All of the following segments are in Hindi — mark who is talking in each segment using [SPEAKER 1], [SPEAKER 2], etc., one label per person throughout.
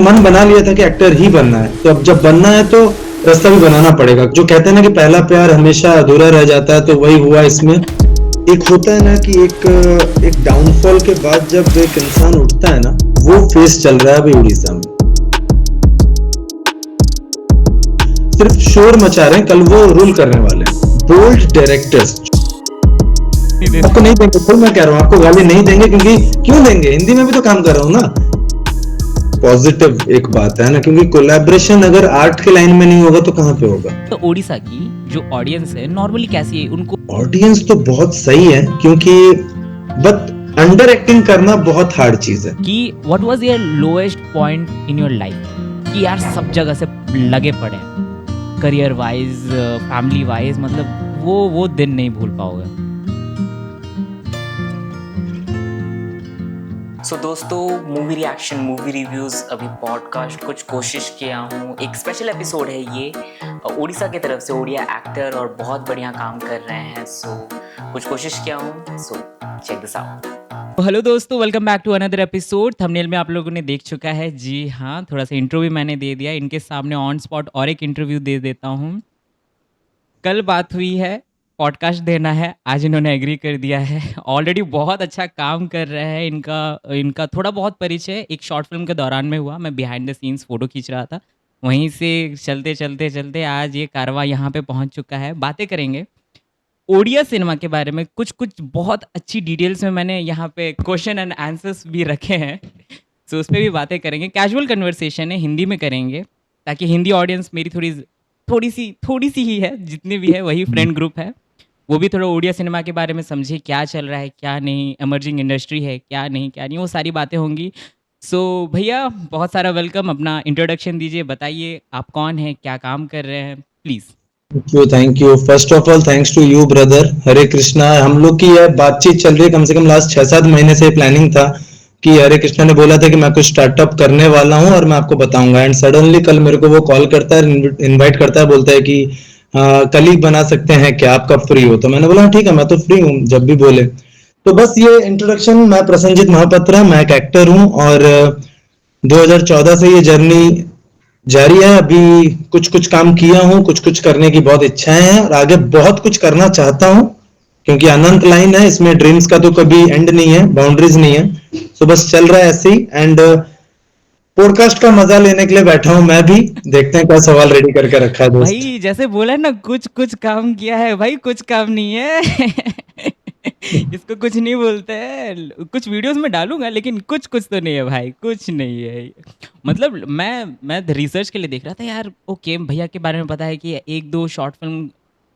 [SPEAKER 1] मन बना लिया था कि एक्टर ही बनना है, तो अब जब बनना है तो रास्ता भी बनाना पड़ेगा। जो कहते हैं ना कि पहला प्यार हमेशा अधूरा रह जाता है, तो वही हुआ इसमें। एक होता है ना कि एक डाउनफॉल के बाद जब एक इंसान उठता है ना, वो फेस चल रहा है अभी उड़ीसा में। सिर्फ शोर मचा रहे हैं, कल वो रूल करने वाले हैं। बोल्ड डायरेक्टर्स आपको नहीं देंगे, तो मैं कह रहा हूँ आपको गाली नहीं देंगे, क्योंकि क्यों देंगे, हिंदी में भी तो काम कर रहा हूँ ना। पॉजिटिव एक बात है ना, क्योंकि कोलैबोरेशन अगर आर्ट के लाइन में नहीं होगा तो कहाँ पे होगा।
[SPEAKER 2] तो ओडिशा की जो ऑडियंस है नॉर्मली कैसी है? उनको
[SPEAKER 1] ऑडियंस तो बहुत सही है, क्योंकि बट अंडर एक्टिंग करना बहुत हार्ड चीज है।
[SPEAKER 2] कि what was your lowest point in your life कि यार सब जगह से लगे पड़े हैं, करियर वाइज, फैमिली वाइज, मतलब वो दिन नहीं भूल पाओगे।
[SPEAKER 3] सो दोस्तों, मूवी रिएक्शन, मूवी रिव्यूज़, अभी पॉडकास्ट कुछ कोशिश किया हूँ। एक स्पेशल एपिसोड है ये, उड़ीसा की तरफ से ओडिया एक्टर और बहुत बढ़िया काम कर रहे हैं। सो कुछ कोशिश किया हूँ, so check this out.
[SPEAKER 2] Hello दोस्तों, welcome back to another episode. Thumbnail में आप लोगों ने देख चुका है, जी हाँ, थोड़ा सा इंट्रो भी मैंने दे दिया। इनके सामने ऑन स्पॉट और एक इंटरव्यू दे देता हूँ। कल बात हुई है, पॉडकास्ट देना है, आज इन्होंने एग्री कर दिया है। ऑलरेडी बहुत अच्छा काम कर रहे हैं। इनका थोड़ा बहुत परिचय एक शॉर्ट फिल्म के दौरान में हुआ। मैं बिहाइंड द सीन्स फ़ोटो खींच रहा था, वहीं से चलते चलते चलते आज ये कारवां यहाँ पे पहुँच चुका है। बातें करेंगे ओडिया सिनेमा के बारे में, कुछ कुछ बहुत अच्छी डिटेल्स में मैंने यहाँ पे क्वेश्चन एंड आंसर्स भी रखे हैं। सो उस पर भी बातें करेंगे। कैजुअल कन्वर्सेशन है, हिंदी में करेंगे, ताकि हिंदी ऑडियंस मेरी थोड़ी सी ही है, जितनी भी है वही फ्रेंड ग्रुप है, वो भी थोड़ा ओडिया सिनेमा के बारे में समझे, क्या चल रहा है क्या नहीं, एमर्जिंग इंडस्ट्री है क्या नहीं, वो सारी बातें होंगी। सो भैया बहुत सारा वेलकम, अपना इंट्रोडक्शन दीजिए, बताइए आप कौन हैं, क्या काम कर रहे हैं, please.
[SPEAKER 1] Thank you. First of all thanks to you brother. Hare Krishna. हम लोग की यह बातचीत चल रही है कम से कम लास्ट 6-7 महीने से। प्लानिंग था कि हरे कृष्णा ने बोला था कि मैं कुछ स्टार्टअप करने वाला हूं और मैं आपको बताऊंगा, एंड सडनली कल मेरे को वो कॉल करता है, इनवाइट करता है, बोलता है कि कल ही बना सकते हैं क्या, आप कब फ्री हो। तो मैंने बोला ठीक है, मैं तो फ्री हूँ, जब भी बोले। तो बस ये इंट्रोडक्शन। मैं प्रसन्नजीत महापात्रा, मैं एक एक्टर हूँ, और 2014 से ये जर्नी जारी है। अभी कुछ कुछ काम किया हूँ, कुछ कुछ करने की बहुत इच्छाएं हैं, और आगे बहुत कुछ करना चाहता हूँ, क्योंकि अनंत लाइन है इसमें। ड्रीम्स का तो कभी एंड नहीं है, बाउंड्रीज नहीं है। सो बस चल रहा है ऐसे ही। एंड पॉडकास्ट का मजा लेने के लिए बैठा हूँ मैं भी। देखते हैं क्या सवाल रेडी करके रखा है दोस्त।
[SPEAKER 2] भाई जैसे बोला ना, कुछ कुछ काम किया है भाई, कुछ काम नहीं है। इसको कुछ नहीं बोलते हैं। कुछ वीडियोस में डालूंगा, लेकिन कुछ कुछ तो नहीं है भाई, कुछ नहीं है। मतलब मैं रिसर्च के लिए देख रहा था यार। ओके, भैया के बारे में पता है कि एक दो शॉर्ट फिल्म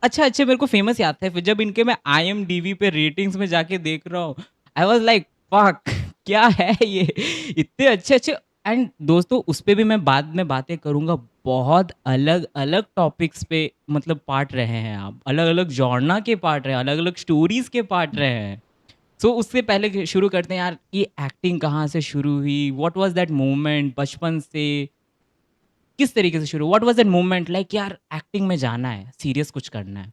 [SPEAKER 2] अच्छा अच्छे मेरे को फेमस याद थे। फिर जब इनके मैं IMDb पे रेटिंग्स में जाके देख रहा हूँ, आई वाज लाइक फक, क्या है ये, इतने अच्छे अच्छे। एंड दोस्तों, उस पे भी मैं बाद में बातें करूंगा। बहुत अलग अलग टॉपिक्स पे मतलब पार्ट रहे हैं आप, अलग अलग जॉनरा के पार्ट रहे हैं, अलग अलग स्टोरीज के पार्ट रहे हैं। सो उससे पहले शुरू करते हैं यार, ये एक्टिंग कहाँ से शुरू हुई, व्हाट वाज दैट मोमेंट, बचपन से किस तरीके से शुरू, what was that moment like यार एक्टिंग में जाना है, सीरियस कुछ करना है।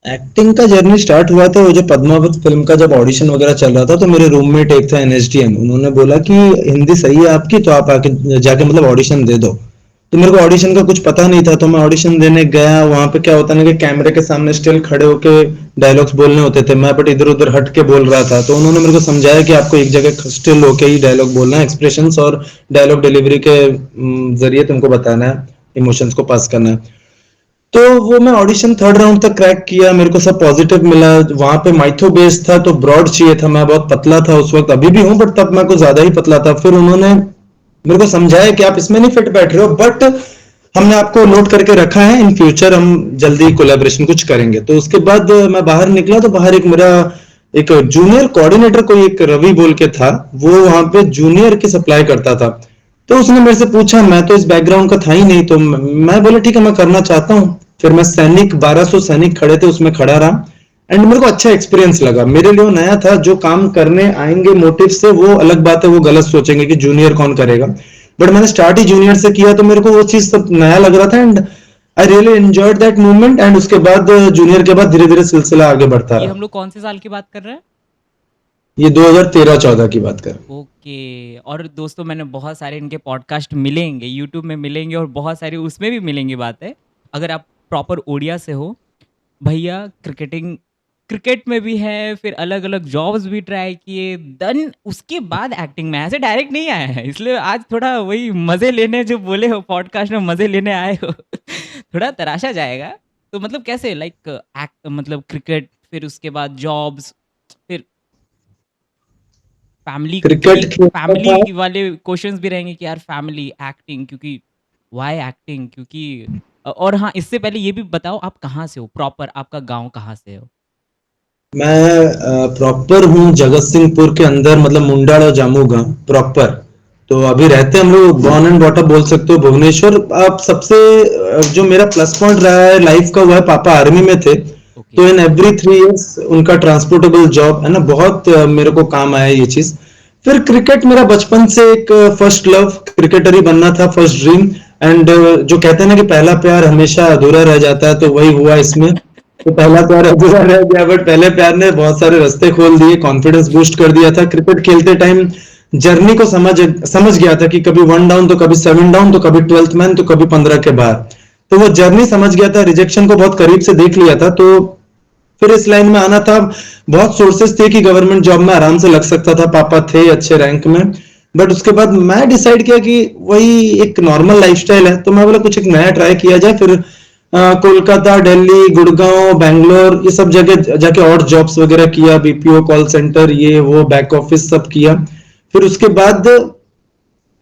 [SPEAKER 1] एक्टिंग का जर्नी स्टार्ट हुआ था वो जो पद्मावत फिल्म का जब ऑडिशन वगैरह चल रहा था, तो मेरे रूममेट एक था NSDM, उन्होंने बोला कि हिंदी सही है आपकी, तो आप आके जाके मतलब ऑडिशन दे दो। तो मेरे को ऑडिशन का कुछ पता नहीं था, तो मैं ऑडिशन देने गया। वहां पे क्या होता है ना कि कैमरे के सामने स्टिल खड़े होके डायलॉग्स बोलने होते थे, मैं बट इधर उधर हट के बोल रहा था। तो उन्होंने मेरे को समझाया कि आपको एक जगह स्टिल होके ही डायलॉग बोलना है, एक्सप्रेशंस और डायलॉग डिलीवरी के जरिए तुमको बताना है, इमोशंस को पास करना है। तो वो मैं ऑडिशन 3rd राउंड तक क्रैक किया, मेरे को सब पॉजिटिव मिला। वहां पे माइथो बेस था, तो ब्रॉड चाहिए था, मैं बहुत पतला था उस वक्त, अभी भी हूँ, बट तब मैं कुछ ज्यादा ही पतला था। फिर उन्होंने मेरे को समझाया कि आप इसमें नहीं फिट बैठ रहे हो, बट हमने आपको नोट करके रखा है, इन फ्यूचर हम जल्दी कोलैबोरेशन कुछ करेंगे। तो उसके बाद मैं बाहर निकला, तो बाहर एक मेरा एक जूनियर कोऑर्डिनेटर, कोई एक रवि बोल के था, वो वहां पे जूनियर की सप्लाई करता था। तो उसने मेरे से पूछा, मैं तो इस बैकग्राउंड का था ही नहीं, तो मैं बोला ठीक है, मैं करना चाहता हूँ। फिर मैं सैनिक 1200 सैनिक खड़े थे उसमें खड़ा रहा, एंड मेरे को अच्छा एक्सपीरियंस लगा। मेरे लिए वो नया था, जो काम करने आएंगे मोटिव से वो अलग बात है, वो गलत सोचेंगे कि जूनियर कौन करेगा, बट मैंने स्टार्ट ही जूनियर से किया, तो मेरे को वो चीज सब नया लग रहा था, and I really enjoyed that movement. And उसके बाद जूनियर के बाद धीरे धीरे सिलसिला आगे बढ़ता
[SPEAKER 2] ये
[SPEAKER 1] रहा।
[SPEAKER 2] हम लोग कौन से साल की बात कर रहे हैं?
[SPEAKER 1] ये 2013-14 की बात कर।
[SPEAKER 2] ओके। और दोस्तों मैंने बहुत सारे इनके पॉडकास्ट मिलेंगे, यूट्यूब में मिलेंगे और बहुत सारे उसमें भी मिलेंगी बातें। अगर आप प्रॉपर ओडिया से हो, भैया क्रिकेट में भी है, फिर अलग-अलग जॉब्स भी ट्राई किए, देन उसके बाद एक्टिंग में ऐसे डायरेक्ट नहीं आया है। इसलिए आज थोड़ा वही मज़े लेने जो बोले हो पॉडकास्ट में मज़े लेने आए हो थोड़ा तराशा जाएगा। तो मतलब कैसे लाइक एक्ट मतलब क्रिकेट फिर उसके बाद जॉब्स फिर फैमिली क्योंकि
[SPEAKER 1] क्रिकेट खेलता था।
[SPEAKER 2] फैमिली वाले क्वेश्चंस भी रहेंगे कि यार फैमिली एक्टिंग क्योंकि व्हाई एक्टिंग क्योंकि और हाँ इससे पहले ये भी बताओ आप कहाँ से हो प्रॉपर आपका गांव कहाँ से हो।
[SPEAKER 1] मैं प्रॉपर हूँ जगत सिंहपुर के अंदर, मतलब मुंडाल और जामू गांव प्रॉपर। तो अभी रहते हम लोग बॉर्न एंड बॉटअप बोल सकते हो भुवनेश्वर। आप सबसे जो मेरा प्लस पॉइंट रहा है लाइफ का, वो है पापा आर्मी में थे,
[SPEAKER 2] ओके
[SPEAKER 1] तो इन एवरी 3 इयर्स उनका ट्रांसपोर्टेबल जॉब है ना, बहुत मेरे को काम आया ये चीज। फिर क्रिकेट मेरा बचपन से एक फर्स्ट लव, क्रिकेटर ही बनना था, फर्स्ट ड्रीम। एंड जो कहते हैं ना कि पहला प्यार हमेशा अधूरा रह जाता है, तो वही हुआ इसमें। तो पहला प्यार अधूरा रह गया, बट पहले प्यार ने बहुत सारे रास्ते खोल दिए, कॉन्फिडेंस बूस्ट कर दिया था। क्रिकेट खेलते टाइम जर्नी को समझ समझ गया था कि कभी 1 डाउन तो कभी 7 डाउन, तो कभी 12th मैन, तो कभी 15 के बाहर। तो वो जर्नी समझ गया था, रिजेक्शन को बहुत करीब से देख लिया था। तो फिर इस लाइन में आना था। बहुत सोर्सेस थे कि गवर्नमेंट जॉब में आराम से लग सकता था, पापा थे अच्छे रैंक में। बट उसके बाद मैं डिसाइड किया कि वही एक नॉर्मल लाइफस्टाइल है, तो मैं बोला कुछ एक नया ट्राई किया जाए। फिर कोलकाता, दिल्ली, गुड़गांव, बैंगलोर, ये सब जगह जाके और जॉब्स वगैरह किया, बीपीओ, कॉल सेंटर, ये वो बैक ऑफिस सब किया। फिर उसके बाद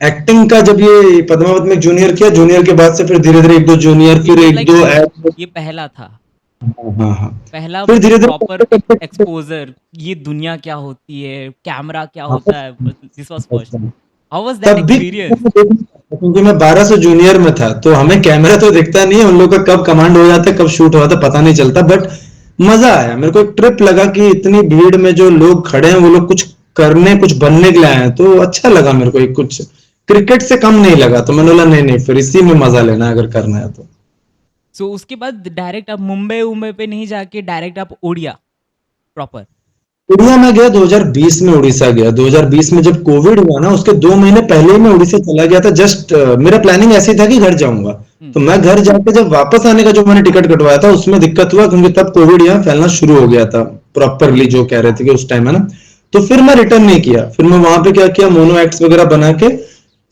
[SPEAKER 1] एक्टिंग का जब ये पद्मावत में जूनियर किया, जूनियर के बाद से फिर धीरे धीरे एक दो जूनियर,
[SPEAKER 2] ये
[SPEAKER 1] फिर
[SPEAKER 2] तो
[SPEAKER 1] एक
[SPEAKER 2] लाइक
[SPEAKER 1] दो एड।
[SPEAKER 2] ये पहला था
[SPEAKER 1] हाँ हाँ हाँ।
[SPEAKER 2] पहला
[SPEAKER 1] फिर धीरे
[SPEAKER 2] प्रॉपर
[SPEAKER 1] धीरे
[SPEAKER 2] एक्सपोजर ये दुनिया क्या होती है कैमरा क्या
[SPEAKER 1] हाँ,
[SPEAKER 2] होता है this was first how was that
[SPEAKER 1] तब भी
[SPEAKER 2] एक्सपीरियंस।
[SPEAKER 1] क्योंकि मैं 12 से जूनियर में था, तो हमें कैमरा तो दिखता नहीं है, उन लोग का कब कमांड हो जाता है कब शूट हो जाता है पता नहीं चलता। बट मजा आया मेरे को, एक ट्रिप लगा कि इतनी भीड़ में जो लोग खड़े हैं वो लोग कुछ करने कुछ बनने के लिए आए हैं, तो अच्छा लगा मेरे को। एक कुछ क्रिकेट से कम नहीं लगा, तो मैंने बोला नहीं नहीं, फिर इसी में मजा लेना है अगर करना है तो।
[SPEAKER 2] सो उसके बाद डायरेक्ट आप मुंबई मुंबई पे नहीं जाके डायरेक्ट आप ओडिया प्रॉपर।
[SPEAKER 1] उड़िया में गया 2020 में, उड़ीसा गया 2020 में। जब कोविड हुआ ना, उसके 2 महीने पहले ही मैं उड़ीसा चला गया था। जस्ट मेरा प्लानिंग ऐसी था कि घर जाऊंगा। तो मैं घर जाके जब वापस आने का जो मैंने टिकट कटवाया था, उसमें दिक्कत हुआ, क्योंकि तब कोविड यहाँ फैलना शुरू हो गया था प्रॉपरली, जो कह रहे थे कि उस टाइम है ना। तो फिर मैं रिटर्न नहीं किया। फिर मैं वहां पे क्या किया, मोनो एक्ट्स वगैरह बना के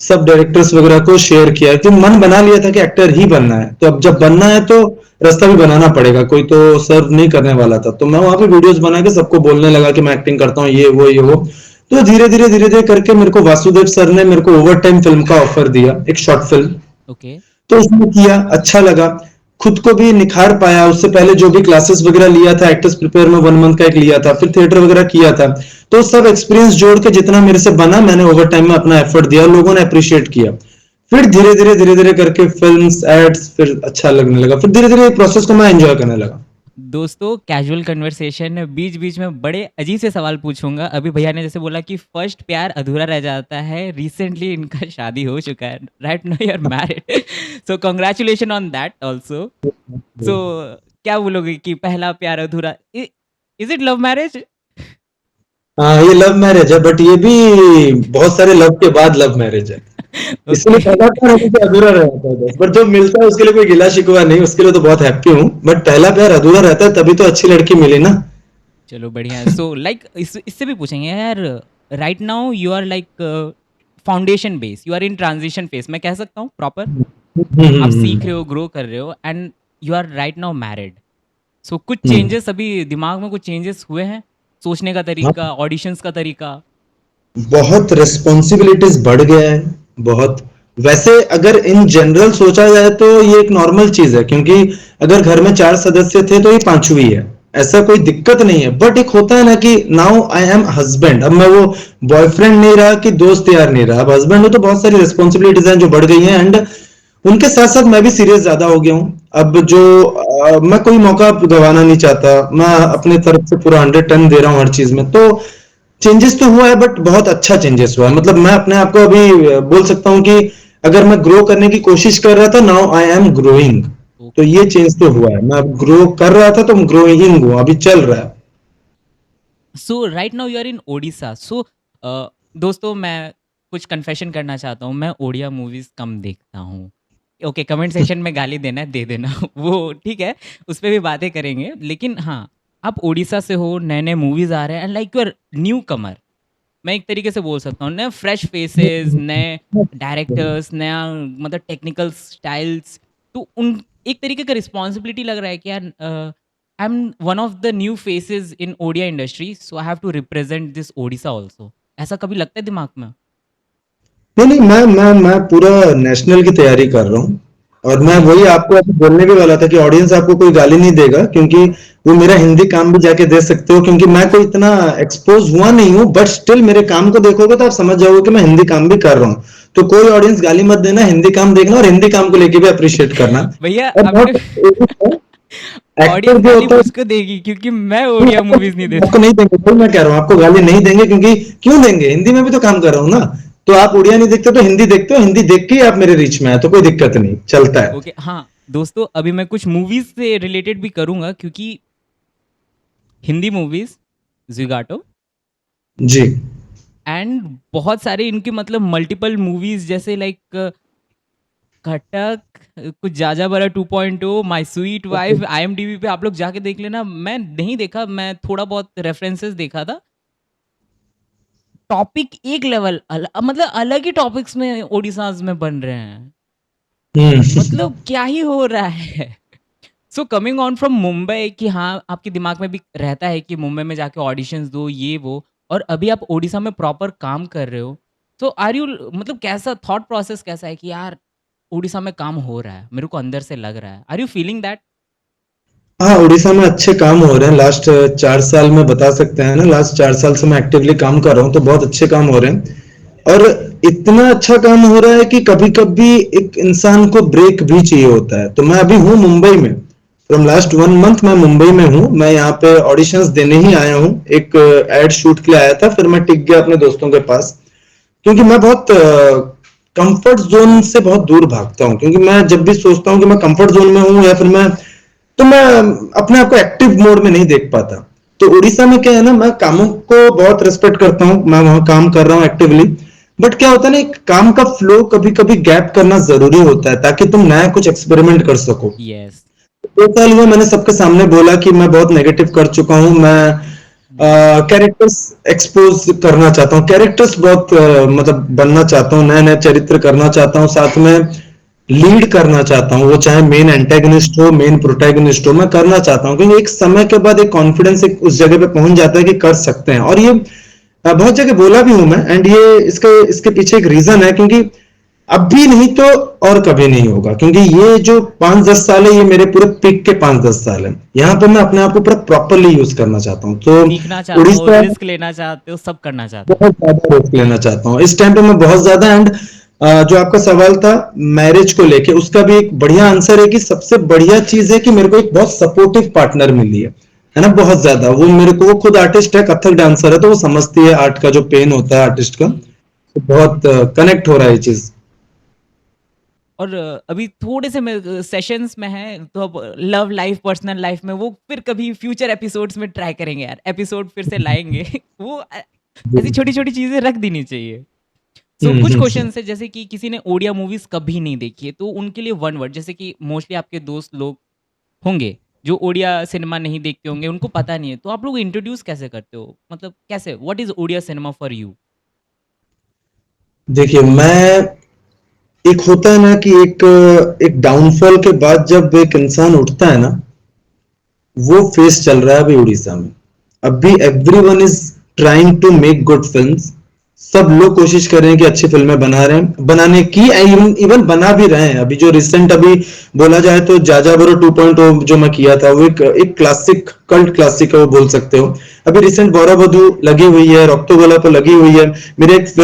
[SPEAKER 1] सब डायरेक्टर्स वगैरह को शेयर किया, कि मन बना लिया था कि एक्टर ही बनना है। तो अब जब बनना है तो रास्ता भी बनाना पड़ेगा, कोई तो सर्व नहीं करने वाला था। तो मैं वहां पे वीडियोस बना के सबको बोलने लगा कि मैं एक्टिंग करता हूँ, ये वो ये वो। तो धीरे धीरे करके मेरे को वासुदेव सर ने मेरे को ओवर टाइम फिल्म का ऑफर दिया, एक शॉर्ट फिल्म।
[SPEAKER 2] ओके
[SPEAKER 1] तो उसमें किया, अच्छा लगा, खुद को भी निखार पाया। उससे पहले जो भी क्लासेस वगैरह लिया था, एक्टर्स प्रिपेयर में 1 मंथ का एक लिया था, फिर थिएटर वगैरह किया था। तो सब एक्सपीरियंस जोड़ के जितना मेरे से बना, मैंने ओवर टाइम में अपना एफर्ट दिया, लोगों ने अप्रिशिएट किया। फिर धीरे धीरे करके फिल्म्स, एड्स, फिर अच्छा लगने लगा। फिर धीरे धीरे प्रोसेस को मैं एंजॉय करने लगा।
[SPEAKER 2] दोस्तों कैजुअल कन्वर्सेशन बीच बीच में बड़े अजीब से सवाल पूछूंगा। अभी भैया ने जैसे बोला कि फर्स्ट प्यार अधूरा रह जाता है, रिसेंटली इनका शादी हो चुका है, right now you are married so congratulation on that also. So क्या बोलोगे कि पहला प्यार अधूरा इज इट लव मैरिज।
[SPEAKER 1] हाँ, ये लव मैरिज है, बट ये भी बहुत सारे लव के बाद लव मैरिज है। इसलिए
[SPEAKER 2] ओके
[SPEAKER 1] पहला प्यार हमेशा अधूरा रहता है बस। बट जो मिलता है उसके लिए कोई गिला शिकवा नहीं, उसके लिए तो बहुत हैप्पी हूँ। बट पहला प्यार अधूरा रहता है, तभी तो अच्छी लड़की मिली ना।
[SPEAKER 2] चलो बढ़िया है। सो लाइक इससे भी पूछेंगे यार right now you are like foundation base you are in transition phase मैं कह सकता हूँ प्रॉपर। आप सीख रहे हो ग्रो कर रहे हो and you are right now married. So कुछ
[SPEAKER 1] हम्म।
[SPEAKER 2] चेंजेस अभी दिमाग में कुछ चेंजेस हुए हैं सोचने का तरीका ऑडिशंस का तरीका।
[SPEAKER 1] बहुत रिस्पॉन्सिबिलिटीज बढ़ गया है, बहुत। वैसे अगर इन जनरल सोचा जाए तो ये एक नॉर्मल चीज है, क्योंकि अगर घर में 4 सदस्य थे तो ये पांचवी है, ऐसा कोई दिक्कत नहीं है। बट एक होता है ना कि नाउ आई एम हस्बैंड, अब मैं वो बॉयफ्रेंड नहीं रहा कि दोस्त यार नहीं रहा, अब हस्बैंड हो, तो बहुत सारी रिस्पॉन्सिबिलिटीज हैं जो बढ़ गई हैं। एंड उनके साथ साथ मैं भी सीरियस ज्यादा हो गया हूँ। अब जो मैं कोई मौका गंवाना नहीं चाहता, मैं अपने तरफ से पूरा 110 दे रहा हूँ हर चीज में। तो चेंजेस तो हुआ है, बट बहुत अच्छा चेंजेस हुआ है। मतलब मैं अपने आप को अभी बोल सकता हूँ कि अगर मैं ग्रो करने की कोशिश कर रहा था, नाउ आई एम ग्रोइंग। तो ये चेंज तो हुआ है, मैं ग्रो कर रहा था तो ग्रोइंग हुआ, अभी चल रहा है।
[SPEAKER 2] So right now you are in Odisha. So दोस्तों, मैं कुछ कन्फेशन करना चाहता हूँ, मैं ओडिया मूवीज़ कम देखता हूँ। ओके, कमेंट सेक्शन में गाली देना है, दे देना वो ठीक है, उस पे भी बातें करेंगे। लेकिन हाँ, आप ओडिशा से हो, नए-नए मूवीज़ आ रहे हैं and like you are newcomer, मैं एक तरीके से बोल सकता हूँ, नए फ्रेश फेसेस, नए डायरेक्टर्स, नया मतलब टेक्निकल स्टाइल्स, तो उन एक तरीके का रिस्पॉन्सिबिलिटी लग रहा है कि यार I am one of the new faces in Odia industry, so I have to represent this Odisha also. ऐसा कभी लगता है दिमाग में?
[SPEAKER 1] नहीं नहीं, मैं पूरा नेशनल की तैयारी कर रहा हूँ। और मैं
[SPEAKER 2] जी।
[SPEAKER 1] वही आपको अभी बोलने भी वाला था कि ऑडियंस आपको कोई गाली नहीं देगा, क्योंकि वो मेरा हिंदी काम भी जाके दे सकते हो, क्योंकि मैं कोई इतना एक्सपोज हुआ नहीं हूँ, बट स्टिल मेरे काम को देखोगे तो आप समझ जाओगे कि मैं हिंदी काम भी कर रहा हूँ। तो कोई ऑडियंस गाली मत देना, हिंदी काम देखना और हिंदी काम को लेके भी अप्रिशिएट करना।
[SPEAKER 2] भैया
[SPEAKER 1] और
[SPEAKER 2] आपने
[SPEAKER 1] बहुत एक्टर
[SPEAKER 2] ऑडियंस
[SPEAKER 1] जो
[SPEAKER 2] गाली
[SPEAKER 1] होता
[SPEAKER 2] मुझको देगी क्योंकि मैं
[SPEAKER 1] है
[SPEAKER 2] ओडिया मूवीज नहीं देता।
[SPEAKER 1] आपको नहीं देंगे, तो मैं कह रहा हूँ आपको गाली नहीं देंगे, क्योंकि क्यों देंगे, हिंदी में भी तो काम कर रहा हूँ ना। तो आप उड़िया नहीं देखते तो हिंदी देखते हो, हिंदी देख के ही आप मेरे रीच में आए तो कोई दिक्कत नहीं, चलता है।
[SPEAKER 2] ओके, हाँ दोस्तों, अभी मैं कुछ मूवीज से रिलेटेड भी करूंगा क्योंकि हिंदी मूवीज जिगाटो
[SPEAKER 1] जी।
[SPEAKER 2] एंड बहुत सारे इनके मतलब मल्टीपल मूवीज जैसे लाइक कटक, कुछ जाजा बरा 2.0, माय स्वीट वाइफ, आईएमडीबी पे आप लोग जाके देख लेना। मैं नहीं देखा, मैं थोड़ा बहुत रेफरेंसेस देखा था। टॉपिक एक लेवल मतलब अलग ही टॉपिक्स में ओडिसाज में बन रहे हैं,
[SPEAKER 1] हम्म।
[SPEAKER 2] मतलब क्या ही हो रहा है। सो कमिंग ऑन फ्रॉम मुंबई, कि हाँ आपके दिमाग में भी रहता है कि मुंबई में जाके ऑडिशंस दो ये वो, और अभी आप ओडिशा में प्रॉपर काम कर रहे हो, तो आर यू मतलब कैसा थॉट प्रोसेस कैसा है कि यार उड़ीसा में काम हो रहा है, मेरे को अंदर से लग रहा है, आर यू फीलिंग दैट?
[SPEAKER 1] हाँ, उड़ीसा में अच्छे काम हो रहे हैं। लास्ट 4 साल में बता सकते हैं ना, लास्ट 4 साल से मैं एक्टिवली काम कर रहा हूँ, तो बहुत अच्छे काम हो रहे हैं। और इतना अच्छा काम हो रहा है कि कभी कभी एक इंसान को ब्रेक भी चाहिए होता है। तो मैं अभी हूँ मुंबई में, फ्रॉम लास्ट 1 मंथ मैं मुंबई में हूँ। मैं यहाँ पे ऑडिशंस देने ही आया हूँ, एक एड शूट के लिए आया था, फिर मैं टिक गया अपने दोस्तों के पास, क्योंकि मैं बहुत कंफर्ट जोन से बहुत दूर भागता हूँ। क्योंकि मैं जब भी सोचता हूँ कि मैं कंफर्ट जोन में हूँ या फिर मैं अपने आप को एक्टिव मोड में नहीं देख पाता। तो उड़ीसा में क्या है ना, मैं कामों को बहुत रिस्पेक्ट करता हूँ, मैं वहां काम कर रहा हूँ एक्टिवली। बट क्या होता है ना, एक काम का फ्लो कभी कभी गैप करना जरूरी होता है, ताकि तुम नया कुछ एक्सपेरिमेंट कर सको।
[SPEAKER 2] यस।
[SPEAKER 1] 2 साल हुआ मैंने सबके सामने बोला कि मैं बहुत नेगेटिव कर चुका हूँ। मैं कैरेक्टर्स एक्सपोज करना चाहता हूँ, कैरेक्टर्स बहुत मतलब बनना चाहता हूँ, नए नए चरित्र करना चाहता हूँ, साथ में लीड करना चाहता हूँ। वो चाहे मेन एंटेगनिस्ट हो, मेन प्रोटैगनिस्ट हो, मैं करना चाहता हूँ, क्योंकि एक समय के बाद एक कॉन्फिडेंस एक उस जगह पे पहुंच जाता है कि कर सकते हैं। और ये बहुत जगह बोला भी हूं मैं, एंड ये इसके इसके पीछे एक रीजन है, क्योंकि अभी नहीं तो और कभी नहीं होगा। क्योंकि ये जो 5-10 साल है, ये मेरे पूरे पिक के 5-10 साल है। यहाँ पे मैं अपने आप को पूरा प्रॉपरली यूज करना चाहता हूँ। तो
[SPEAKER 2] सीखना चाहते हो,
[SPEAKER 1] उड़ीसा
[SPEAKER 2] रिस्क लेना चाहते हो, सब करना चाहते हो।
[SPEAKER 1] बहुत ज्यादा रिस्क लेना चाहता हूँ इस टाइम पे, मैं बहुत ज्यादा। एंड जो आपका सवाल था मैरिज को लेके, उसका भी एक बढ़िया आंसर है कि सबसे बढ़िया चीज है कि मेरे को एक बहुत सपोर्टिव पार्टनर मिली है ना, बहुत ज्यादा। वो मेरे को, वो खुद आर्टिस्ट है, कथक डांसर है, तो वो समझती है आर्ट का जो पेन होता है आर्टिस्ट का। तो बहुत कनेक्ट हो रहा है ये चीज।
[SPEAKER 2] और अभी थोड़े से सेशंस में है, तो अब लव लाइफ, पर्सनल लाइफ में वो फिर कभी फ्यूचर एपिसोड्स में ट्राई करेंगे यार, एपिसोड फिर से लाएंगे वो ऐसी छोटी छोटी चीजें रख देनी चाहिए। सो कुछ क्वेश्चन है, जैसे कि किसी ने ओडिया मूवीज कभी नहीं देखी है, तो उनके लिए वन वर्ड, जैसे कि मोस्टली आपके दोस्त लोग होंगे जो ओडिया सिनेमा नहीं देखते होंगे, उनको पता नहीं है, तो आप लोग इंट्रोड्यूस कैसे करते हो, मतलब कैसे, what is Odia cinema for you?
[SPEAKER 1] देखिए, मैं, एक होता है ना कि एक डाउनफॉल के बाद जब एक इंसान उठता है ना, वो फेस चल रहा है अभी उड़ीसा में। अभी everyone is trying to make good films. सब लोग कोशिश कर रहे हैं कि अच्छी फिल्में बना रहे हैं, बनाने की, इवन इवन बना भी रहे हैं। अभी जो रिसेंट अभी बोला जाए तो जाजाबरो 2.0 जो मैं किया था, वो एक क्लासिक, कल्ट क्लासिक है, वो बोल सकते हो। अभी रिसेंट बौराबधू लगी हुई है, रक्तोगोला पे लगी हुई है। मेरे एक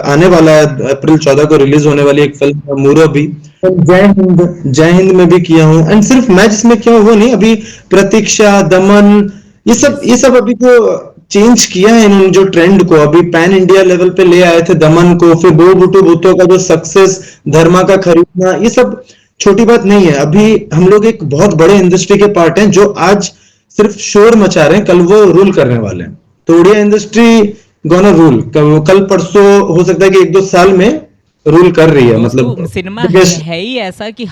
[SPEAKER 1] आने वाला है, अप्रैल 14 को रिलीज होने वाली एक फिल्म मूरो भी। जय हिंद में भी किया हूँ। एंड सिर्फ मैं जिसमें किया हूँ वो नहीं, अभी प्रतीक्षा, दमन,
[SPEAKER 2] यस।
[SPEAKER 1] ये सब अभी जो चेंज किया है इन्होंने, जो ट्रेंड को अभी पैन इंडिया लेवल पे ले आए थे दमन को, फिर दो बुटो भूतो का जो सक्सेस, धर्मा का खरीदना, ये सब छोटी बात नहीं है। अभी हम लोग एक बहुत बड़े इंडस्ट्री के पार्ट हैं, जो आज सिर्फ शोर मचा रहे हैं, कल वो रूल करने वाले हैं। तो उड़िया इंडस्ट्री गोना रूल, कल परसों हो सकता है कि 1-2 साल में रूल कर रही है, मतलब
[SPEAKER 2] दोस्तों सिनेमा
[SPEAKER 1] biggest-
[SPEAKER 2] है ही ऐसा कि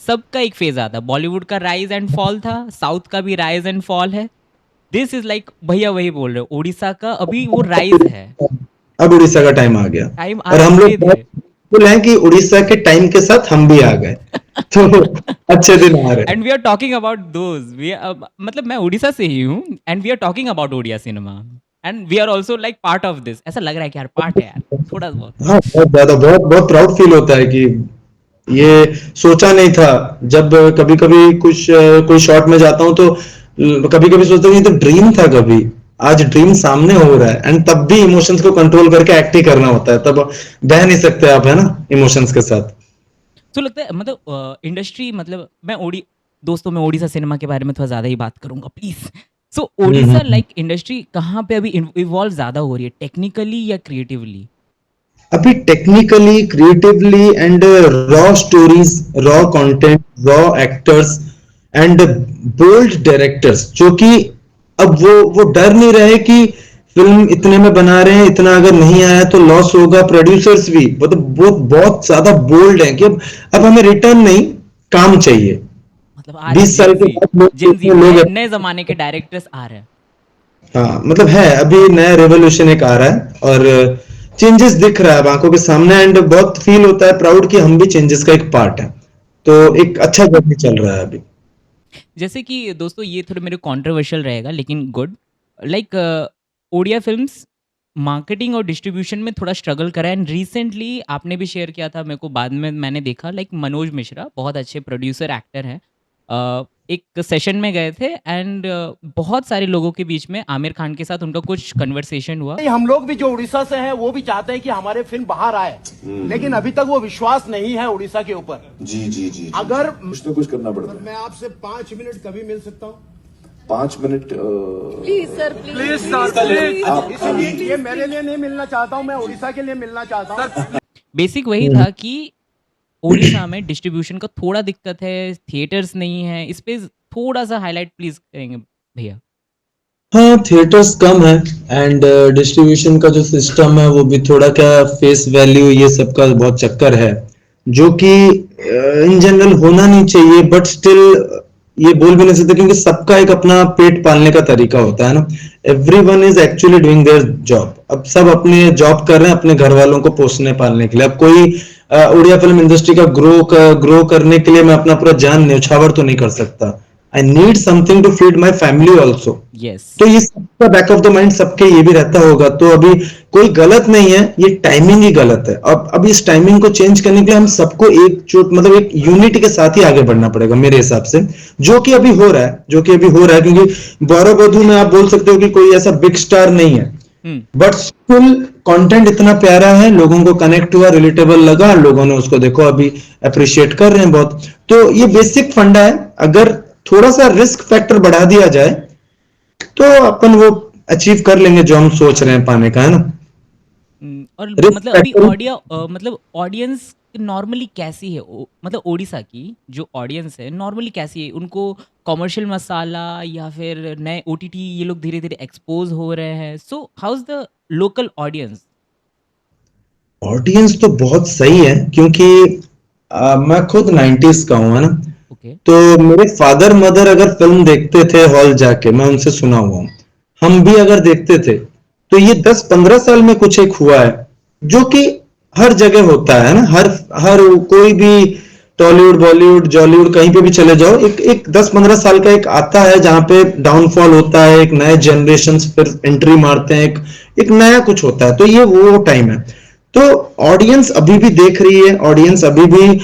[SPEAKER 2] सबका एक फेज आता है। बॉलीवुड का राइज एंड फॉल था, साउथ का भी राइज एंड फॉल है। दिस इज लाइक भैया वही बोल रहे हो, उड़ीसा का अभी वो राइज है।
[SPEAKER 1] अब उड़ीसा का टाइम आ गया,
[SPEAKER 2] टाइम आ
[SPEAKER 1] और
[SPEAKER 2] रहा है
[SPEAKER 1] हम लोग
[SPEAKER 2] धीरे
[SPEAKER 1] बहुत
[SPEAKER 2] धीरे।
[SPEAKER 1] thankful हैं कि उड़ीसा के टाइम के साथ हम भी आ गए, तो अच्छे दिन आ रहे हैं।
[SPEAKER 2] And we are talking about those we, मतलब मैं उड़ीसा से ही हूँ and we are talking about Odia cinema and we are also like part of this. ऐसा लग रहा है कि यार पार्ट है यार, थोड़ा बहुत।
[SPEAKER 1] हाँ, बहुत ज्यादा, बहुत बहुत प्राउड फील होता है कि ये सोचा नहीं था। जब कभी कभी कोई शॉट में जाता हूँ तो कभी कभी सोचता हूँ ये तो ड्रीम था, कभी आज ड्रीम सामने हो रहा है, एंड तब भी इमोशंस को कंट्रोल करके एक्ट ही करना होता है, तब बह नहीं सकते आप, है ना, इमोशंस के साथ।
[SPEAKER 2] तो लगता है मतलब इंडस्ट्री, मतलब मैं दोस्तों मैं उड़ीसा सिनेमा के बारे में थोड़ा ज़्यादा ही बात करूंगा please. So Orissa
[SPEAKER 1] hmm.
[SPEAKER 2] Like industry कहाँ पे अभी इवॉल्व ज़्यादा हो रही है, टेक्निकली या क्रिएटिवली?
[SPEAKER 1] अभी technically, creatively and raw stories, raw content, raw actors and bold directors, जो कि अब वो डर नहीं रहे कि फिल्म इतने में बना रहे हैं, इतना अगर नहीं आया तो लॉस होगा। प्रोड्यूसर्स भी मतलब बहुत बहुत ज्यादा बोल्ड हैं कि अब हमें रिटर्न नहीं, काम चाहिए।
[SPEAKER 2] मतलब आ रहे हैं
[SPEAKER 1] 20 साल के बाद
[SPEAKER 2] जिनजी
[SPEAKER 1] लोग
[SPEAKER 2] नए
[SPEAKER 1] लोग
[SPEAKER 2] नए जमाने के डायरेक्टर्स आ रहे हैं।
[SPEAKER 1] हाँ, मतलब है, अभी नया रेवोल्यूशन एक आ रहा है, और चेंजेस दिख रहा है अब आंखों के सामने, एंड बहुत फील होता है प्राउड कि हम भी चेंजेस का एक पार्ट है। तो एक अच्छा जर्नी चल रहा है अभी।
[SPEAKER 2] जैसे कि दोस्तों ये थोड़े मेरे कंट्रोवर्शियल रहेगा लेकिन good, like Odia films marketing और डिस्ट्रीब्यूशन में थोड़ा स्ट्रगल करा है। एंड रिसेंटली आपने भी शेयर किया था मेरे को, बाद में मैंने देखा लाइक मनोज मिश्रा बहुत अच्छे प्रोड्यूसर एक्टर हैं, एक सेशन में गए थे एंड बहुत सारे लोगों के बीच में आमिर खान के साथ उनका कुछ कन्वर्सेशन हुआ।
[SPEAKER 4] हम लोग भी जो उड़ीसा से हैं वो भी चाहते हैं कि हमारे फिल्म बाहर आए, लेकिन अभी तक वो विश्वास नहीं है उड़ीसा के ऊपर।
[SPEAKER 5] जी जी जी,
[SPEAKER 4] अगर
[SPEAKER 5] कुछ तो कुछ करना पड़ता है।
[SPEAKER 4] मैं आपसे 5 मिनट कभी मिल सकता हूँ?
[SPEAKER 5] 5 minute
[SPEAKER 6] please sir, please
[SPEAKER 4] please, ये मेरे लिए नहीं मिलना चाहता हूँ, मैं उड़ीसा के लिए मिलना चाहता हूँ।
[SPEAKER 2] बेसिक वही था कि उड़ीसा में डिस्ट्रीब्यूशन का थोड़ा दिक्कत है, थिएटर्स नहीं है, इस पे थोड़ा सा हाईलाइट प्लीज करेंगे भैया?
[SPEAKER 1] हाँ, थिएटर्स कम है, एंड डिस्ट्रीब्यूशन का जो सिस्टम है वो भी थोड़ा, क्या फेस वैल्यू ये सब का बहुत चक्कर है, जो कि इन जनरल होना नहीं चाहिए, बट स्टिल ये बोल भी नहीं सकते, क्योंकि सबका एक अपना पेट पालने का तरीका होता है ना। Everyone is actually doing their job, अब सब अपने जॉब कर रहे हैं अपने घर वालों को पोसने पालने के लिए। अब कोई उड़िया फिल्म इंडस्ट्री का ग्रो करने के लिए मैं अपना पूरा जान न्यौछावर तो नहीं कर सकता। I need something to feed my family also.
[SPEAKER 2] Yes.
[SPEAKER 1] तो ये सबका बैक ऑफ द माइंड सबके ये भी रहता होगा। तो अभी कोई गलत नहीं है, ये टाइमिंग ही गलत है। अब इस टाइमिंग को चेंज करने के लिए हम सबको एकजुट, मतलब एक यूनिटी के साथ ही आगे बढ़ना पड़ेगा मेरे हिसाब से, जो कि अभी हो रहा है, क्योंकि गौरव वधू में आप बोल सकते हो कि कोई ऐसा बिग स्टार नहीं है, बट स्टिल कंटेंट इतना प्यारा है, लोगों को कनेक्ट हुआ, रिलेटेबल लगा, लोगों ने उसको देखो अभी अप्रिशिएट कर रहे हैं बहुत। तो ये बेसिक फंडा है, अगर थोड़ा सा रिस्क फैक्टर बढ़ा दिया जाए तो अपन वो अचीव कर लेंगे जो हम सोच रहे हैं पाने का, है ना।
[SPEAKER 2] और
[SPEAKER 1] रिस्क
[SPEAKER 2] मतलब अभी
[SPEAKER 1] फैक्टर
[SPEAKER 2] मतलब ऑडियंस नॉर्मली कैसी है, मतलब ओडिशा की जो ऑडियंस है नॉर्मली कैसी है? उनको कमर्शियल मसाला या फिर नए ओटीटी ये लोग धीरे धीरे एक्सपोज हो रहे हैं, so how is the local audience?
[SPEAKER 1] Audience तो बहुत सही है, क्योंकि मैं खुद 90s का हूं, है ना।
[SPEAKER 2] ओके।
[SPEAKER 1] तो मेरे फादर मदर अगर फिल्म देखते थे हॉल जाके, मैं उनसे सुना हुआ हूं, हम भी अगर देखते थे, तो ये 10-15 साल में कुछ एक हुआ है जो कि हर जगह होता है ना। हर हर कोई भी टॉलीवुड, बॉलीवुड, जॉलीवुड, कहीं पे भी चले जाओ, एक एक 10-15 साल का एक आता है जहां पे डाउनफॉल होता है, एक नए जनरेशन फिर एंट्री मारते हैं, एक नया कुछ होता है। तो ये वो टाइम है। तो ऑडियंस अभी भी देख रही है, ऑडियंस अभी भी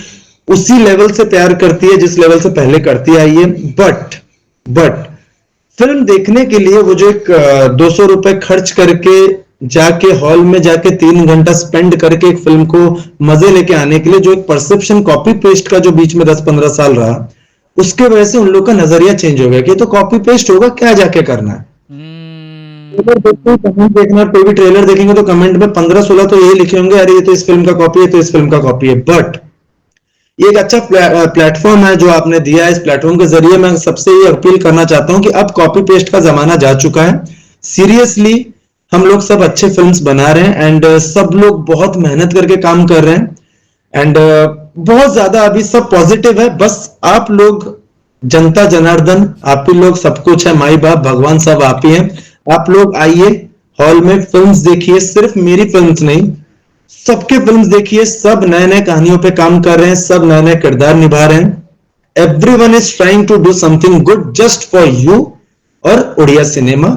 [SPEAKER 1] उसी लेवल से प्यार करती है जिस लेवल से पहले करती आई है। बट फिल्म देखने के लिए वो जो एक 200 रुपए खर्च करके जाके हॉल में जाके 3 घंटा स्पेंड करके एक फिल्म को मजे लेके आने के लिए जो एक परसेप्शन कॉपी पेस्ट का जो बीच में 10-15 साल रहा, उसके वजह से उन लोग का नजरिया चेंज हो गया कि तो कॉपी पेस्ट होगा, क्या जाके करना है। कमेंट देखना, कोई भी ट्रेलर देखेंगे तो कमेंट में 15-16 तो यही लिखे होंगे, अरे ये तो इस फिल्म का कॉपी है, तो इस फिल्म का कॉपी है। बट ये एक अच्छा प्लेटफॉर्म है जो आपने दिया है। इस प्लेटफॉर्म के जरिए मैं सबसे ये अपील करना चाहता हूं कि अब कॉपी पेस्ट का जमाना जा चुका है। सीरियसली हम लोग सब अच्छे फिल्म्स बना रहे हैं एंड सब लोग बहुत मेहनत करके काम कर रहे हैं एंड बहुत ज्यादा अभी सब पॉजिटिव है। बस आप लोग जनता जनार्दन, आप ही लोग सब कुछ है, माई बाप भगवान सब आप ही हैं। आप लोग आइए हॉल में फिल्म्स देखिए, सिर्फ मेरी फिल्म्स नहीं सबके फिल्म्स देखिए, सब नए नए कहानियों पे काम कर रहे हैं, सब नए नए किरदार निभा रहे हैं। Everyone is trying to do something good just for you और उड़िया सिनेमा,